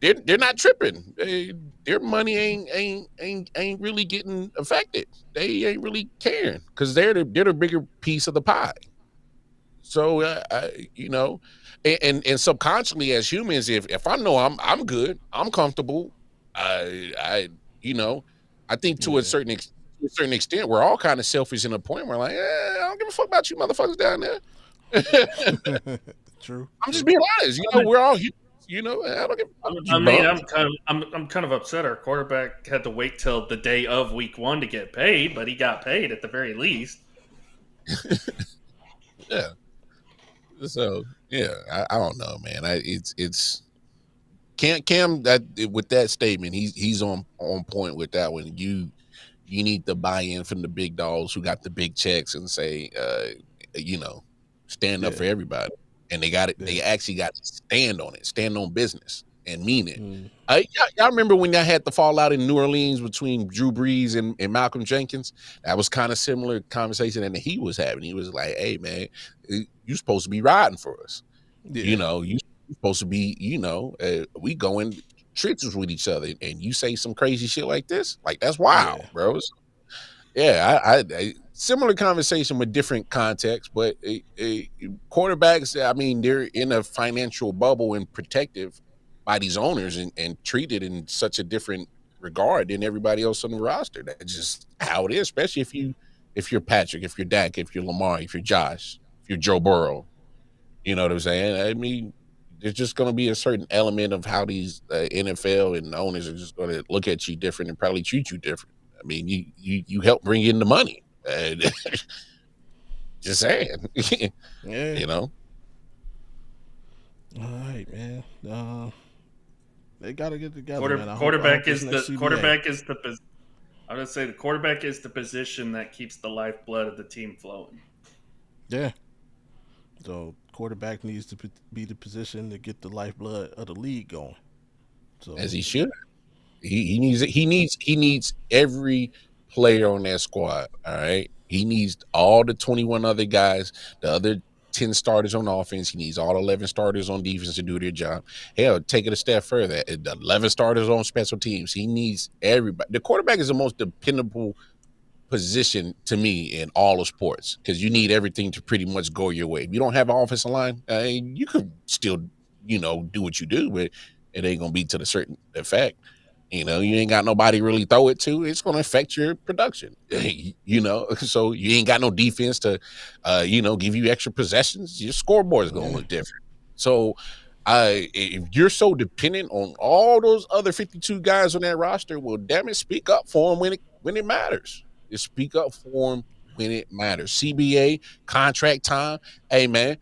they're not tripping, their money ain't really getting affected. They ain't really caring because they're the bigger piece of the pie. So and subconsciously as humans, if I know I'm good, I'm comfortable, I think to a certain extent, we're all kind of selfish in a point where like, I don't give a fuck about you motherfuckers down there. True. I'm just being honest. We're all humans. I don't give a I'm kind of upset. Our quarterback had to wait till the day of week 1 to get paid, but he got paid at the very least. Yeah. So yeah, I don't know, man. It's Cam that with that statement, he's on point with that one. You need to buy in from the big dogs who got the big checks and say, stand up for everybody. And they got it. Yeah. They actually got to stand on it, stand on business, and mean it. Y'all remember when y'all had the fallout in New Orleans between Drew Brees and Malcolm Jenkins? That was kind of similar conversation that he was having. He was like, "Hey, man, you supposed to be riding for us. Yeah. You supposed to be. We going trenches with each other, and you say some crazy shit like this. Like that's wild, bro." Yeah, I similar conversation with different contexts, but quarterbacks, I mean, they're in a financial bubble and protective by these owners and treated in such a different regard than everybody else on the roster. That's just how it is, especially if you're Patrick, if you're Dak, if you're Lamar, if you're Josh, if you're Joe Burrow. You know what I'm saying? I mean, there's just going to be a certain element of how these NFL and owners are just going to look at you different and probably treat you different. I mean, you help bring in the money. Just saying. Yeah. All right, man. They got to get together. Man. Quarterback is the. I'm gonna say the quarterback is the position that keeps the lifeblood of the team flowing. Yeah. So quarterback needs to be the position to get the lifeblood of the league going. So as he should. He needs every player on that squad. All right. He needs all the 21 other guys, the other 10 starters on offense. He needs all 11 starters on defense to do their job. Hell, take it a step further. The 11 starters on special teams. He needs everybody. The quarterback is the most dependable position to me in all of sports because you need everything to pretty much go your way. If you don't have an offensive line, you could still, do what you do, but it ain't going to be to the certain effect. You ain't got nobody really throw it to. It's going to affect your production, so you ain't got no defense to, give you extra possessions. Your scoreboard is going to look different. So if you're so dependent on all those other 52 guys on that roster, well, damn it, speak up for them when it matters. Just speak up for them when it matters. CBA, contract time. Hey, man,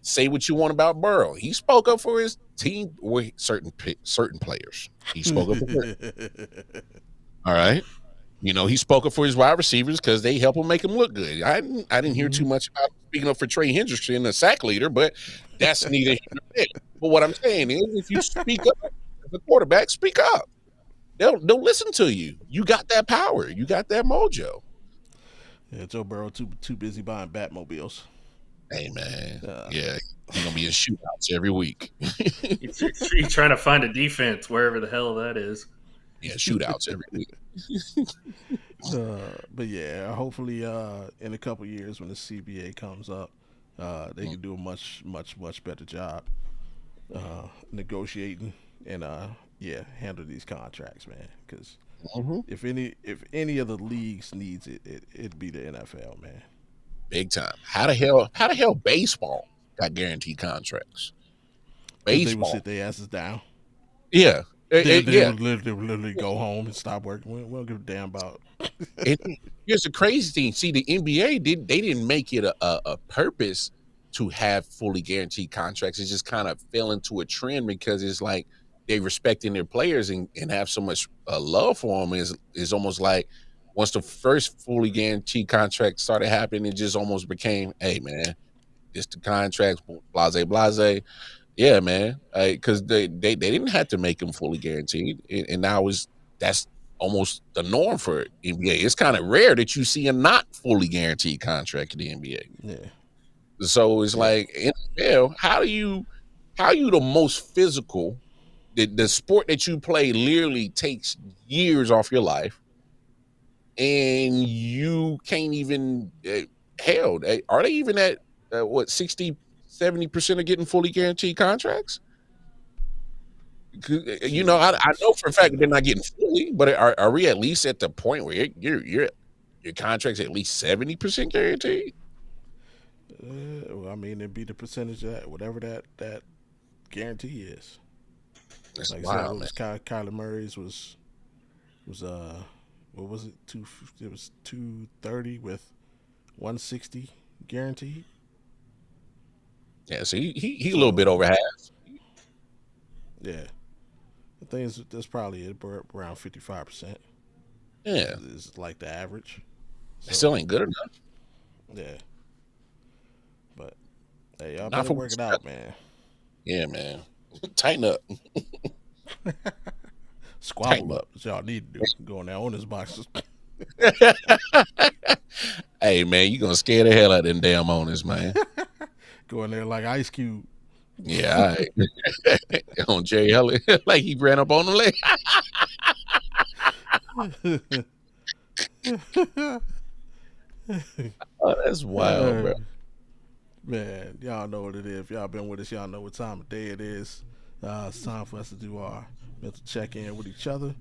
say what you want about Burrow. He spoke up for his team with certain players. He spoke up for it. All right. He spoke up for his wide receivers because they help him make him look good. I didn't hear too much about speaking up for Trey Hendrickson, the sack leader, but that's neither here nor there. But what I'm saying is if you speak up as a quarterback, speak up. They'll listen to you. You got that power. You got that mojo. Yeah, Joe Burrow too busy buying Batmobiles. Hey, man. Yeah, he's going to be in shootouts every week. He's trying to find a defense wherever the hell that is. Yeah, shootouts every week. But yeah, hopefully in a couple years when the CBA comes up, They can do a much better job negotiating and yeah, handle these contracts, man. Because Mm-hmm. if any of the leagues needs it'd be the NFL, man. Big time. How the hell baseball got guaranteed contracts? Because they would sit Baseball. their asses down. Yeah. They Yeah. would literally go home and stop working. We don't give a damn about. And here's the crazy thing. See, the NBA didn't make it a purpose to have fully guaranteed contracts. It just kind of fell into a trend because it's like they respecting their players and have so much love for them. Is almost like once the first fully guaranteed contract started happening, it just almost became, hey man, this the contracts, blase blase. Yeah, man, because they didn't have to make them fully guaranteed, and now that's almost the norm for NBA. It's kind of rare that you see a not fully guaranteed contract in the NBA. Yeah, So it's yeah. like NFL, how you the most physical? The sport that you play literally takes years off your life, and you can't even hell. Are they even at what 60-70% of getting fully guaranteed contracts? Shoot, I know for a fact they're not getting fully, but are we at least at the point where your contract's at least 70% guaranteed? well, I mean, it'd be the percentage of that, whatever that guarantee is. That's Like I said, wild, what man. was Kyler Murray's was what was it? It was 230 with 160 guaranteed. Yeah, so he a little bit So over half. yeah, the thing is that's probably it, around 55% Yeah, is like the average. it still So ain't good enough. yeah, but hey, y'all Not better for work it out, man. yeah, man. Tighten up, Squabble tighten up. up. That's y'all need to do. Go in there on this boxes. Hey, man, you gonna scare the hell out of them damn owners, man. Go in there like Ice Cube. Yeah, all right. On Jerry Heller, like he ran up on the leg. Oh, that's wild, Uh, bro. Man, y'all know what it is. If y'all been with us, y'all know what time of day it is. It's time for us to do our mental check in with each other.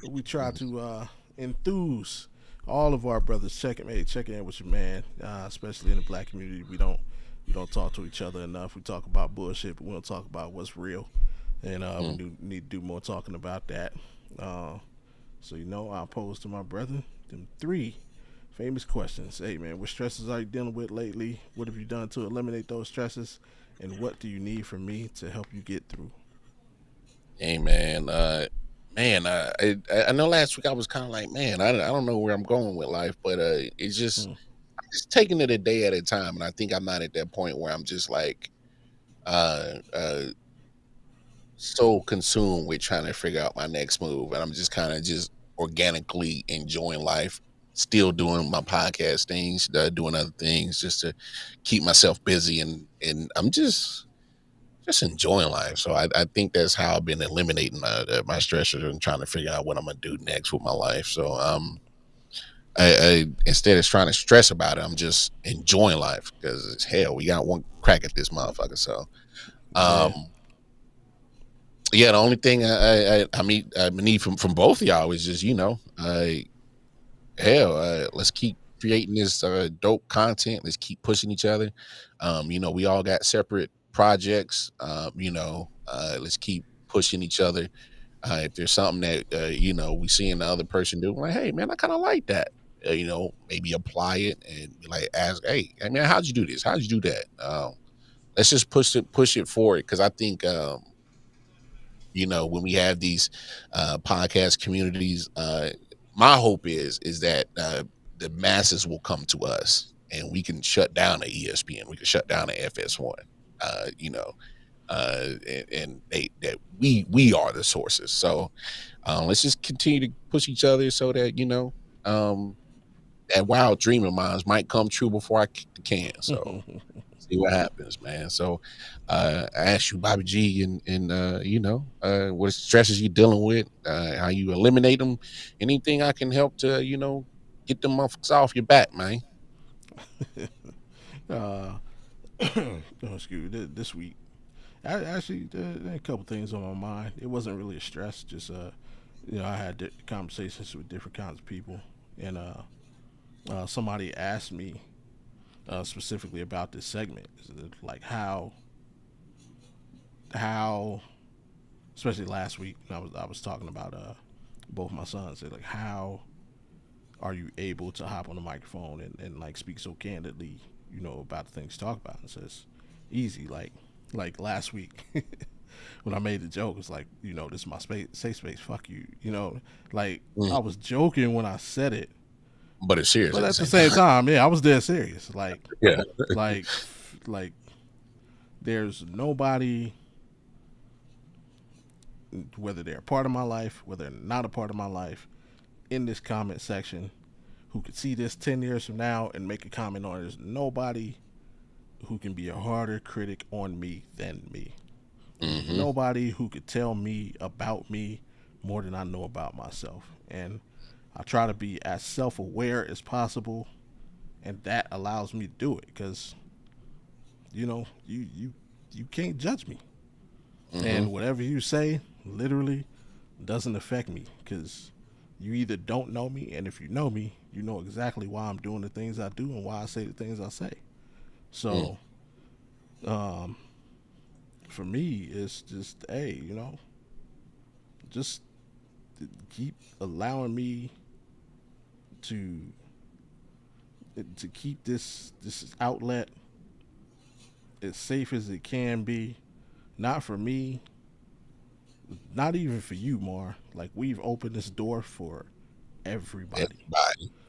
We try to enthuse all of our brothers. Check in with your man, especially in the black community. We don't talk to each other enough. We talk about bullshit, but we don't talk about what's real. And we need to do more talking about that. Uh, so I'll pose to my brother them three famous questions. Hey man, what stresses are you dealing with lately? What have you done to eliminate those stresses? And what do you need from me to help you get through? Hey, man. I know last week I was kind of like, man, I don't know where I'm going with life, but it's just Hmm. I'm just taking it a day at a time, and I think I'm not at that point where I'm just like uh, uh, so consumed with trying to figure out my next move, and I'm just kind of just organically enjoying life, still doing my podcast things, doing other things, just to keep myself busy, and I'm just enjoying life. So I think that's how I've been eliminating my stressors and trying to figure out what I'm gonna do next with my life. So I instead of trying to stress about it, I'm just enjoying life because it's hell. We got one crack at this motherfucker. So Yeah. um, yeah, the only thing I need from both of y'all is just hell, let's keep creating this dope content. Let's keep pushing each other. We all got separate projects. Let's keep pushing each other. If there's something that we seeing the other person do, like, hey man, I kind of like that. Maybe apply it and be like, ask, hey, I mean, how'd you do this? How'd you do that? Let's just push it forward because I think when we have these podcast communities, my hope is that the masses will come to us and we can shut down the ESPN, we can shut down the FS1, and that we are the sources. So let's just continue to push each other so that that wild dream of mine might come true before I kick the can. So see what happens, man. So I asked you, Bobby G, and what stresses you dealing with, how you eliminate them, anything I can help to get them motherfuckers off your back, man. uh, excuse me, this week. Actually, there are a couple things on my mind. It wasn't really a stress, just I had conversations with different kinds of people, and somebody asked me specifically about this segment, like how, especially last week, I was talking about both my sons. They're like, how are you able to hop on the microphone and like speak so candidly, about the things to talk about? And so it's easy, like last week when I made the joke, it's like, this is my safe space, fuck you, I was joking when I said it, but it's serious. But at the same time, yeah, I was dead serious. Yeah. like there's nobody, whether they're a part of my life, whether they're not a part of my life, in this comment section who could see this 10 years from now and make a comment on it. There's nobody who can be a harder critic on me than me. Mm-hmm. Nobody who could tell me about me more than I know about myself. And I try to be as self-aware as possible, and that allows me to do it because, you can't judge me. Mm-hmm. And whatever you say literally doesn't affect me because you either don't know me, and if you know me, you know exactly why I'm doing the things I do and why I say the things I say. So, for me, it's just, hey, just keep allowing me to keep this outlet as safe as it can be. Not for me, not even for you, Mar. Like, we've opened this door for everybody.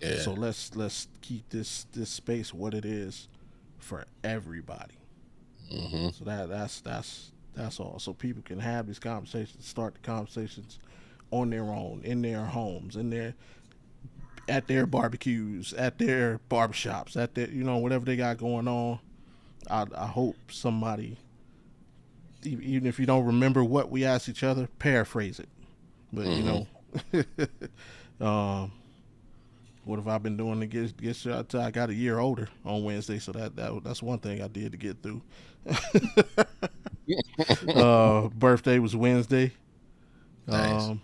Yeah. So let's keep this space what it is for everybody. Mm-hmm. So that's all. So people can have these conversations, start the conversations on their own, in their homes, at their barbecues, at their barbershops, at their, whatever they got going on. I hope somebody, even if you don't remember what we asked each other, paraphrase it. But what have I been doing to get shot till I got a year older on Wednesday? So that's one thing I did to get through. Birthday was Wednesday. Nice.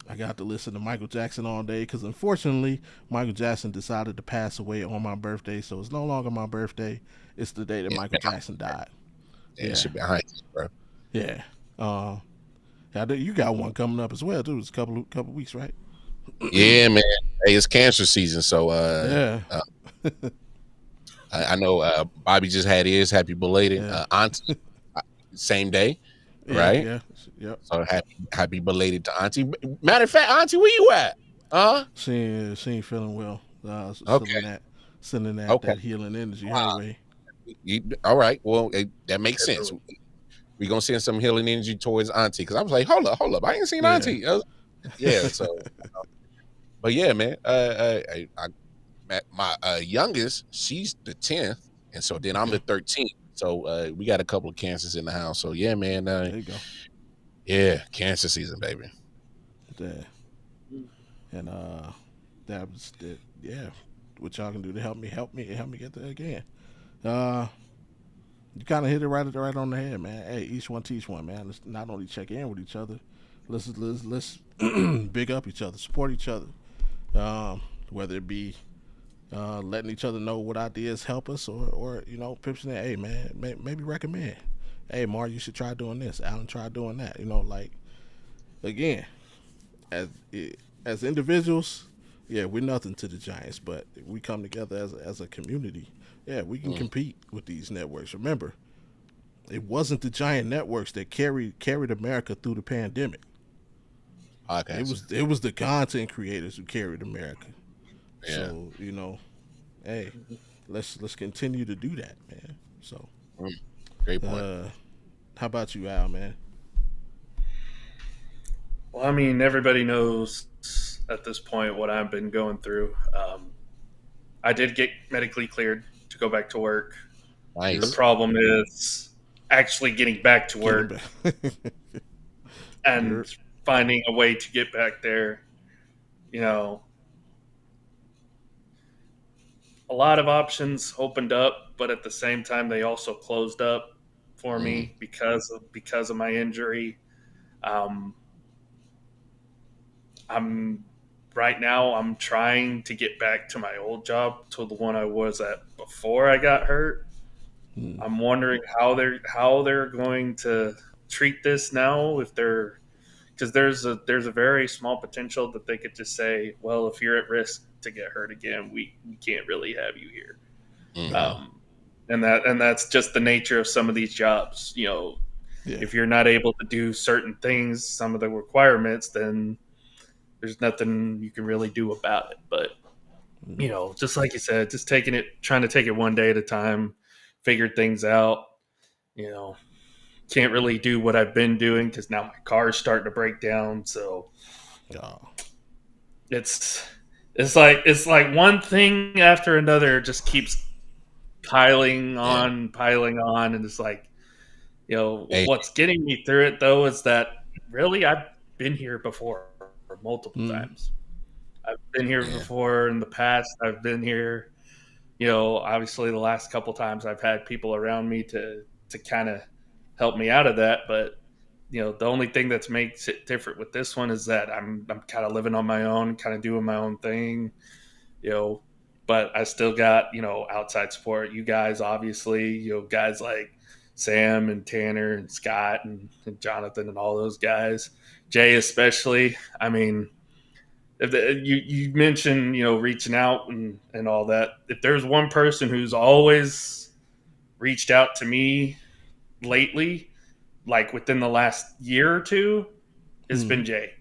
I got to listen to Michael Jackson all day because unfortunately Michael Jackson decided to pass away on my birthday, so it's no longer my birthday. It's the day that Michael Jackson died. It should be behind you, bro. Yeah. You got one coming up as well too. It's a couple weeks, right? Yeah, man. Hey, it's cancer season, so I know Bobby just had his happy belated auntie, same day, right? Yeah. Yep. So happy belated to auntie. Matter of fact, auntie, where you at? She ain't feeling well. Okay. Sending that healing energy her way. All right. Well, that makes sense. We're gonna send some healing energy towards auntie because I was like, hold up, I ain't seen auntie. So. But yeah, man. My youngest, she's the 10th, and so then I'm the 13th. So we got a couple of cancers in the house. So yeah, man. There you go. Yeah, cancer season, baby. Yeah. And that was it. Yeah. What y'all can do to help me get there again. You kind of hit it right on the head, man. Hey, each one teach one, man. Let's not only check in with each other, let's big up each other, support each other. Whether it be letting each other know what ideas help us, or pitching it. Hey, man, maybe recommend. Hey, Mar, you should try doing this. Alan, try doing that. Again, as individuals, yeah, we're nothing to the Giants, but if we come together as a community, yeah, we can compete with these networks. Remember, it wasn't the giant networks that carried America through the pandemic. Okay. It was the content creators who carried America. Yeah. So, hey, let's continue to do that, man. So great point. How about you, Al, man? Well, I mean, everybody knows at this point what I've been going through. I did get medically cleared to go back to work. Nice. The problem is actually getting back to work and finding a way to get back there. A a lot of options opened up, but at the same time, they also closed up for me because of my injury. Um, I'm right now. I'm trying to get back to my old job, to the one I was at before I got hurt. I'm wondering how they're going to treat this now, if they're because there's a very small potential that they could just say, well, if you're at risk to get hurt again, we can't really have you here. And that's just the nature of some of these jobs. If you're not able to do certain things, some of the requirements, then there's nothing you can really do about it. But just like you said, just trying to take it one day at a time, figure things out. You know, can't really do what I've been doing because now my car's starting to break down. So it's like one thing after another just keeps piling on, and it's like, what's getting me through it though is that really I've been here before multiple times. I've been here before in the past. I've been here, obviously the last couple times I've had people around me to kind of help me out of that. But, the only thing that makes it different with this one is that I'm kind of living on my own, kind of doing my own thing, but I still got, outside support. You guys, obviously, guys like Sam and Tanner and Scott and Jonathan and all those guys, Jay especially. I mean, you mentioned, reaching out and all that. If there's one person who's always reached out to me lately, like within the last year or two, it's been Jay.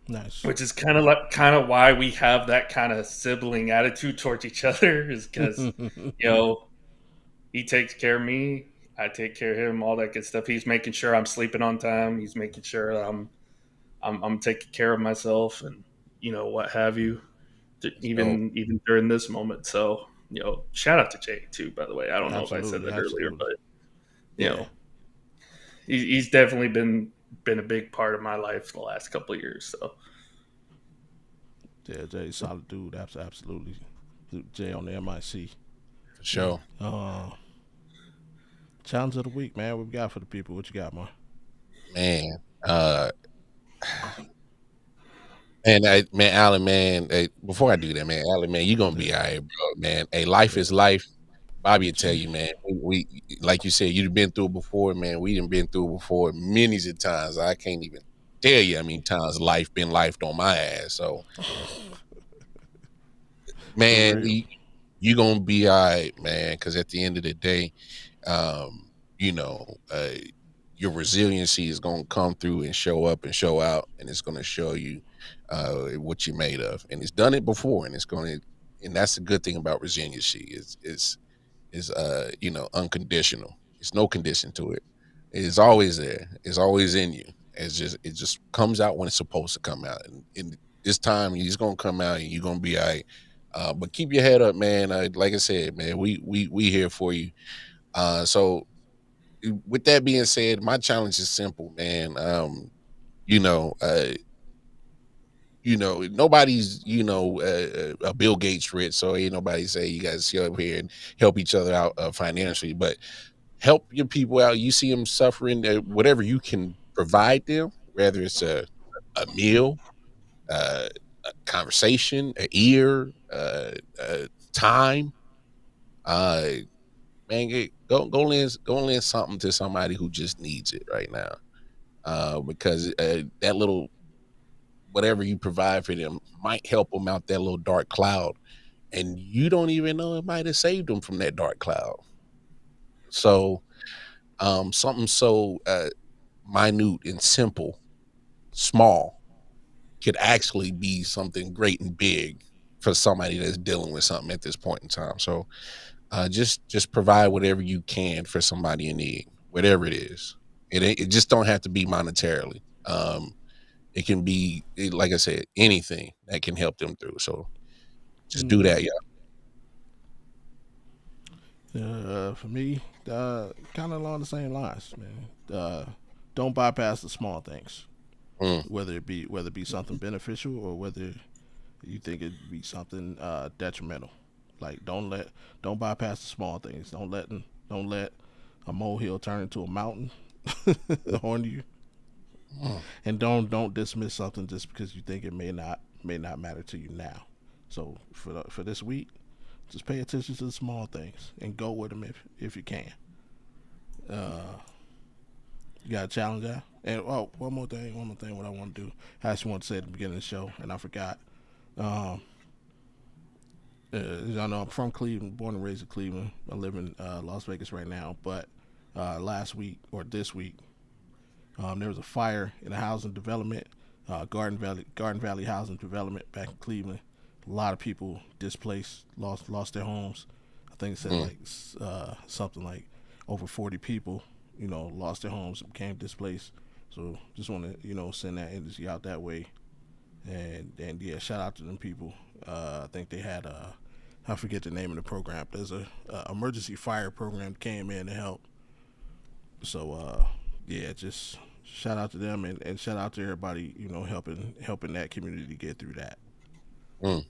Nice. Which is kind of why we have that kind of sibling attitude towards each other, is because he takes care of me, I take care of him, all that good stuff. He's making sure I'm sleeping on time. He's making sure I'm taking care of myself, and what have you, even during this moment. So shout out to Jay too, by the way. I don't know if I said that earlier, but he's definitely been a big part of my life the last couple of years. So yeah, Jay's solid dude. Absolutely. Jay on the MIC for sure. Challenge of the week, man. What we got for the people? What you got, man? Man, Alan, man. Hey, before I do that, man, Alan, man, you gonna be all right, bro, man. Hey, life is life. Bobby will tell you, man. We like you said, you've been through it before, man. We done been through it before many of times. I can't even tell you how many times life been lifed on my ass. So, man, you gonna be all right, man. Because at the end of the day, your resiliency is gonna come through and show up and show out, and it's gonna show you what you're made of. And it's done it before, and and that's the good thing about resiliency is unconditional. It's no condition to it. It's always there. It's always in you. It just comes out when it's supposed to come out. And this time he's gonna come out and you're gonna be all right. But keep your head up, man. Like I said, man, we here for you. So with that being said, my challenge is simple, man. Nobody's, a Bill Gates rich, so ain't nobody say you guys sit up here and help each other out financially, but help your people out. You see them suffering, whatever you can provide them, whether it's a meal, a conversation, an ear, time, man, go lend something to somebody who just needs it right now, because that little whatever you provide for them might help them out that little dark cloud, and you don't even know it might have saved them from that dark cloud. So something so minute and simple, small, could actually be something great and big for somebody that's dealing with something at this point in time. So just provide whatever you can for somebody in need, whatever it is. It just don't have to be monetarily. It can be, like I said, anything that can help them through. So just do that, For me, kind of along the same lines, man. Don't bypass the small things, whether it be something beneficial or whether you think it'd be something detrimental. Like don't bypass the small things. Don't let a molehill turn into a mountain on you. And don't dismiss something just because you think it may not matter to you now. So for this week, just pay attention to the small things and go with them if you can. You got a challenge out. And one more thing. What I want to do, I actually want to say at the beginning of the show, and I forgot. Y'all know I'm from Cleveland, born and raised in Cleveland. I live in Las Vegas right now, but this week, there was a fire in a housing development, Garden Valley housing development back in Cleveland. A lot of people displaced, lost their homes. I think it said something like over 40 people, lost their homes and became displaced. So just want to, send that energy out that way. And yeah, shout out to them people. I think they had I forget the name of the program. There's a emergency fire program that came in to help. So yeah, just shout out to them and shout out to everybody, helping that community get through that. But,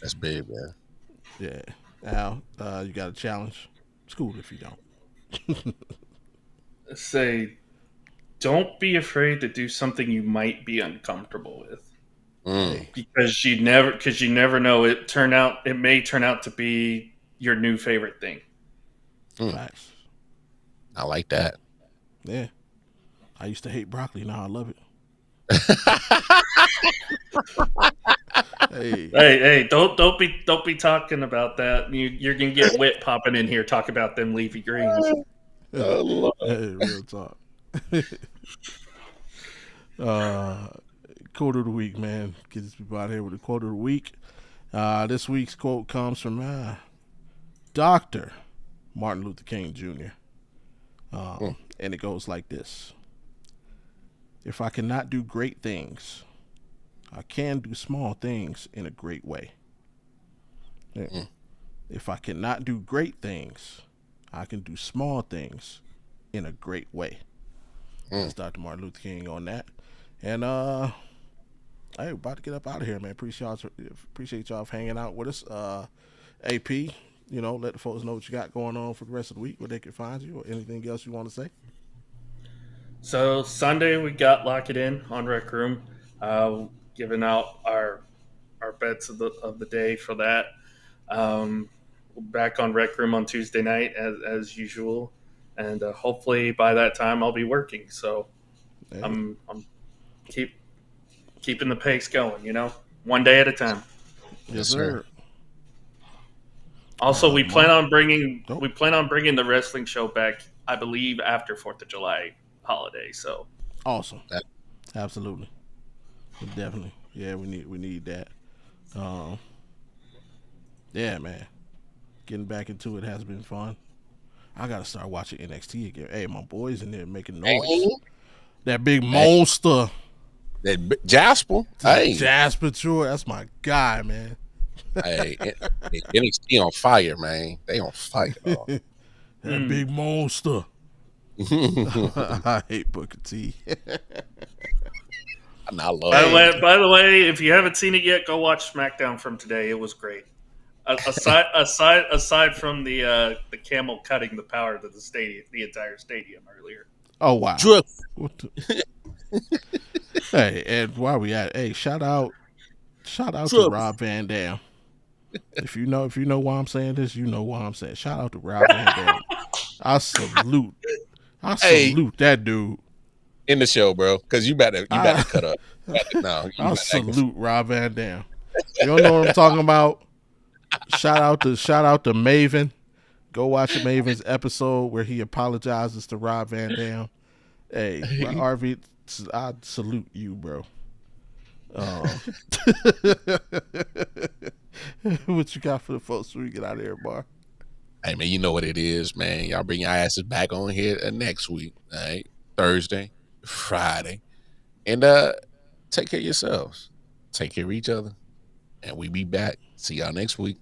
that's big, man. Yeah. Al, you got a challenge? It's cool if you don't. Say, don't be afraid to do something you might be uncomfortable with. Because you never know. It may turn out to be your new favorite thing. Facts. I like that. Yeah. I used to hate broccoli. Now I love it. Hey! Don't be talking about that. You're gonna get wit popping in here. Talk about them leafy greens. Hey, real talk. Quote of the week, man. Get these people out here with the quote of the week. This week's quote comes from Dr. Martin Luther King Jr. And it goes like this: if I cannot do great things, I can do small things in a great way. Yeah. If I cannot do great things, I can do small things in a great way. That's Dr. Martin Luther King on that. And hey, about to get up out of here, man. Appreciate y'all for hanging out with us. AP, let the folks know what you got going on for the rest of the week, where they can find you, or anything else you want to say. So Sunday we got Lock It In on Rec Room, giving out our bets of the day for that. Back on Rec Room on Tuesday night as usual, and hopefully by that time I'll be working. So hey. I'm keeping the pace going, one day at a time. Yes, sir. Also, we plan on bringing the wrestling show back, I believe, after 4th of July holiday. So awesome. Absolutely. Definitely. Yeah, we need that. Yeah, man. Getting back into it has been fun. I gotta start watching NXT again. Hey, my boys in there making noise. Hey. That big monster. That Jasper. Hey. Jasper Troy. That's my guy, man. Hey, NXT on fire, man. They on fire. That big monster. I hate Booker T. By the way, if you haven't seen it yet, go watch SmackDown from today. It was great. Aside from the camel cutting the power to the entire stadium earlier. Oh wow! Hey, and while we at it, hey, shout out to Rob Van Dam. If you know why I'm saying this, you know why I'm saying. Shout out to Rob Van Dam. I salute that dude in the show, bro. Because you better cut up. I salute Rob Van Dam. You don't know what I'm talking about? Shout out to Maven. Go watch Maven's episode where he apologizes to Rob Van Dam. Hey, RV, I salute you, bro. What you got for the folks when we get out of here, Bar? Hey, man, you know what it is, man. Y'all bring your asses back on here next week, all right? Thursday, Friday. And take care of yourselves. Take care of each other. And we be back. See y'all next week.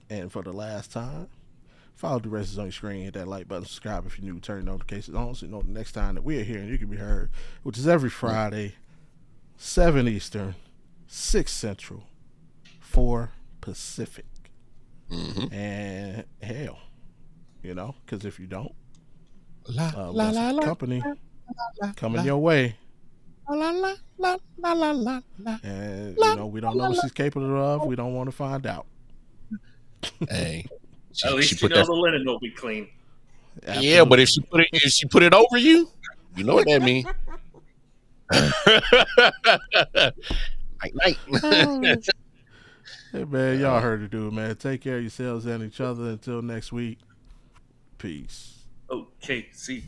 And for the last time, follow the rest on your screen. Hit that like button. Subscribe if you're new. Turn notifications on so you know the next time that we're here and you can be heard, which is every Friday, 7 Eastern, 6 Central, 4 Pacific. Mm-hmm. And hell, because if you don't, La, we got some company coming your way. La, la, la, la, la, la, la. And, we don't know what she's capable of. We don't want to find out. Hey. At least put the linen will be clean. Absolutely. Yeah, but if she put it over you, you know what that means. Night. Hey, man, y'all heard it, dude, man. Take care of yourselves and each other. Until next week. Peace. OKC.